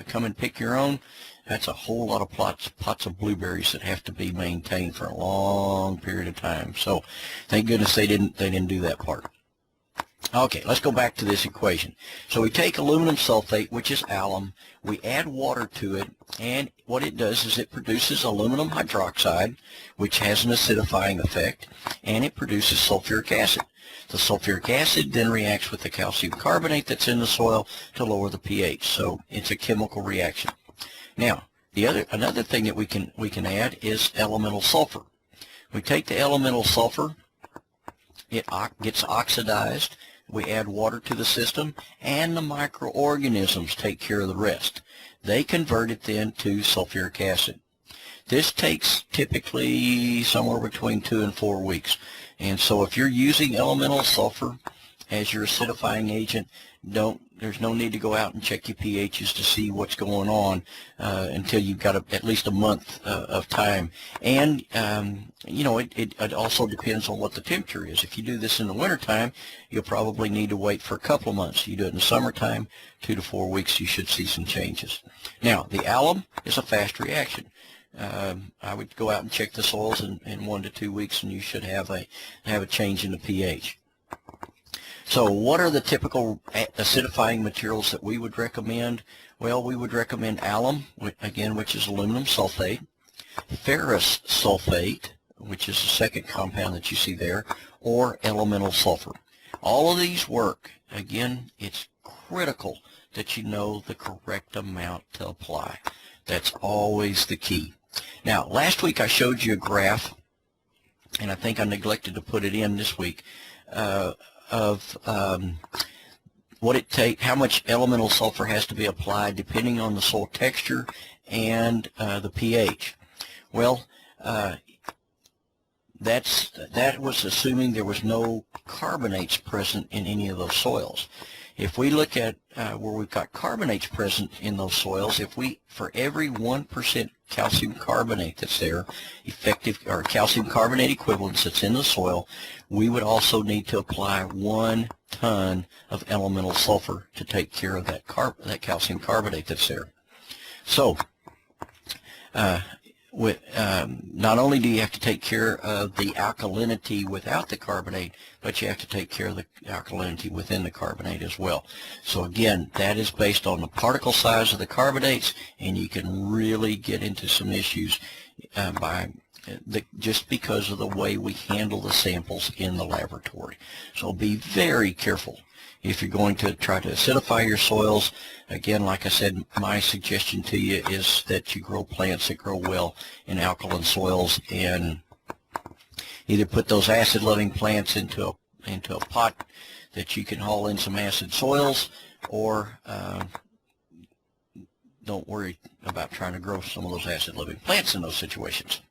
come and pick your own, that's a whole lot of pots of blueberries that have to be maintained for a long period of time. So thank goodness they didn't do that part. Okay, let's go back to this equation. So we take aluminum sulfate, which is alum, we add water to it, and what it does is it produces aluminum hydroxide, which has an acidifying effect, and it produces sulfuric acid. The sulfuric acid then reacts with the calcium carbonate that's in the soil to lower the pH, so it's a chemical reaction. Now, another thing that we can add is elemental sulfur. We take the elemental sulfur, it gets oxidized, we add water to the system, and the microorganisms take care of the rest. They convert it then to sulfuric acid. This takes typically somewhere between 2 and 4 weeks. And so if you're using elemental sulfur as your acidifying agent, there's no need to go out and check your pHs to see what's going on until you've got at least a month of time. And you know, it also depends on what the temperature is. If you do this in the wintertime, you'll probably need to wait for a couple of months. You do it in the summertime, 2 to 4 weeks, you should see some changes. Now, the alum is a fast reaction. I would go out and check the soils in 1 to 2 weeks, and you should have a change in the pH. So what are the typical acidifying materials that we would recommend? Well, we would recommend alum, again, which is aluminum sulfate, ferrous sulfate, which is the second compound that you see there, or elemental sulfur. All of these work. Again, it's critical that you know the correct amount to apply. That's always the key. Now, last week I showed you a graph, and I think I neglected to put it in this week, of how much elemental sulfur has to be applied depending on the soil texture and the pH. Well, that was assuming there was no carbonates present in any of those soils. If we look at where we've got carbonates present in those soils, for every 1% calcium carbonate that's there, effective or calcium carbonate equivalents that's in the soil, we would also need to apply 1 ton of elemental sulfur to take care of that calcium carbonate that's there. So, not only do you have to take care of the alkalinity without the carbonate, but you have to take care of the alkalinity within the carbonate as well. So again, that is based on the particle size of the carbonates, and you can really get into some issues just because of the way we handle the samples in the laboratory. So be very careful if you're going to try to acidify your soils. Again, like I said, my suggestion to you is that you grow plants that grow well in alkaline soils, and either put those acid-loving plants into a pot that you can haul in some acid soils, or don't worry about trying to grow some of those acid-loving plants in those situations.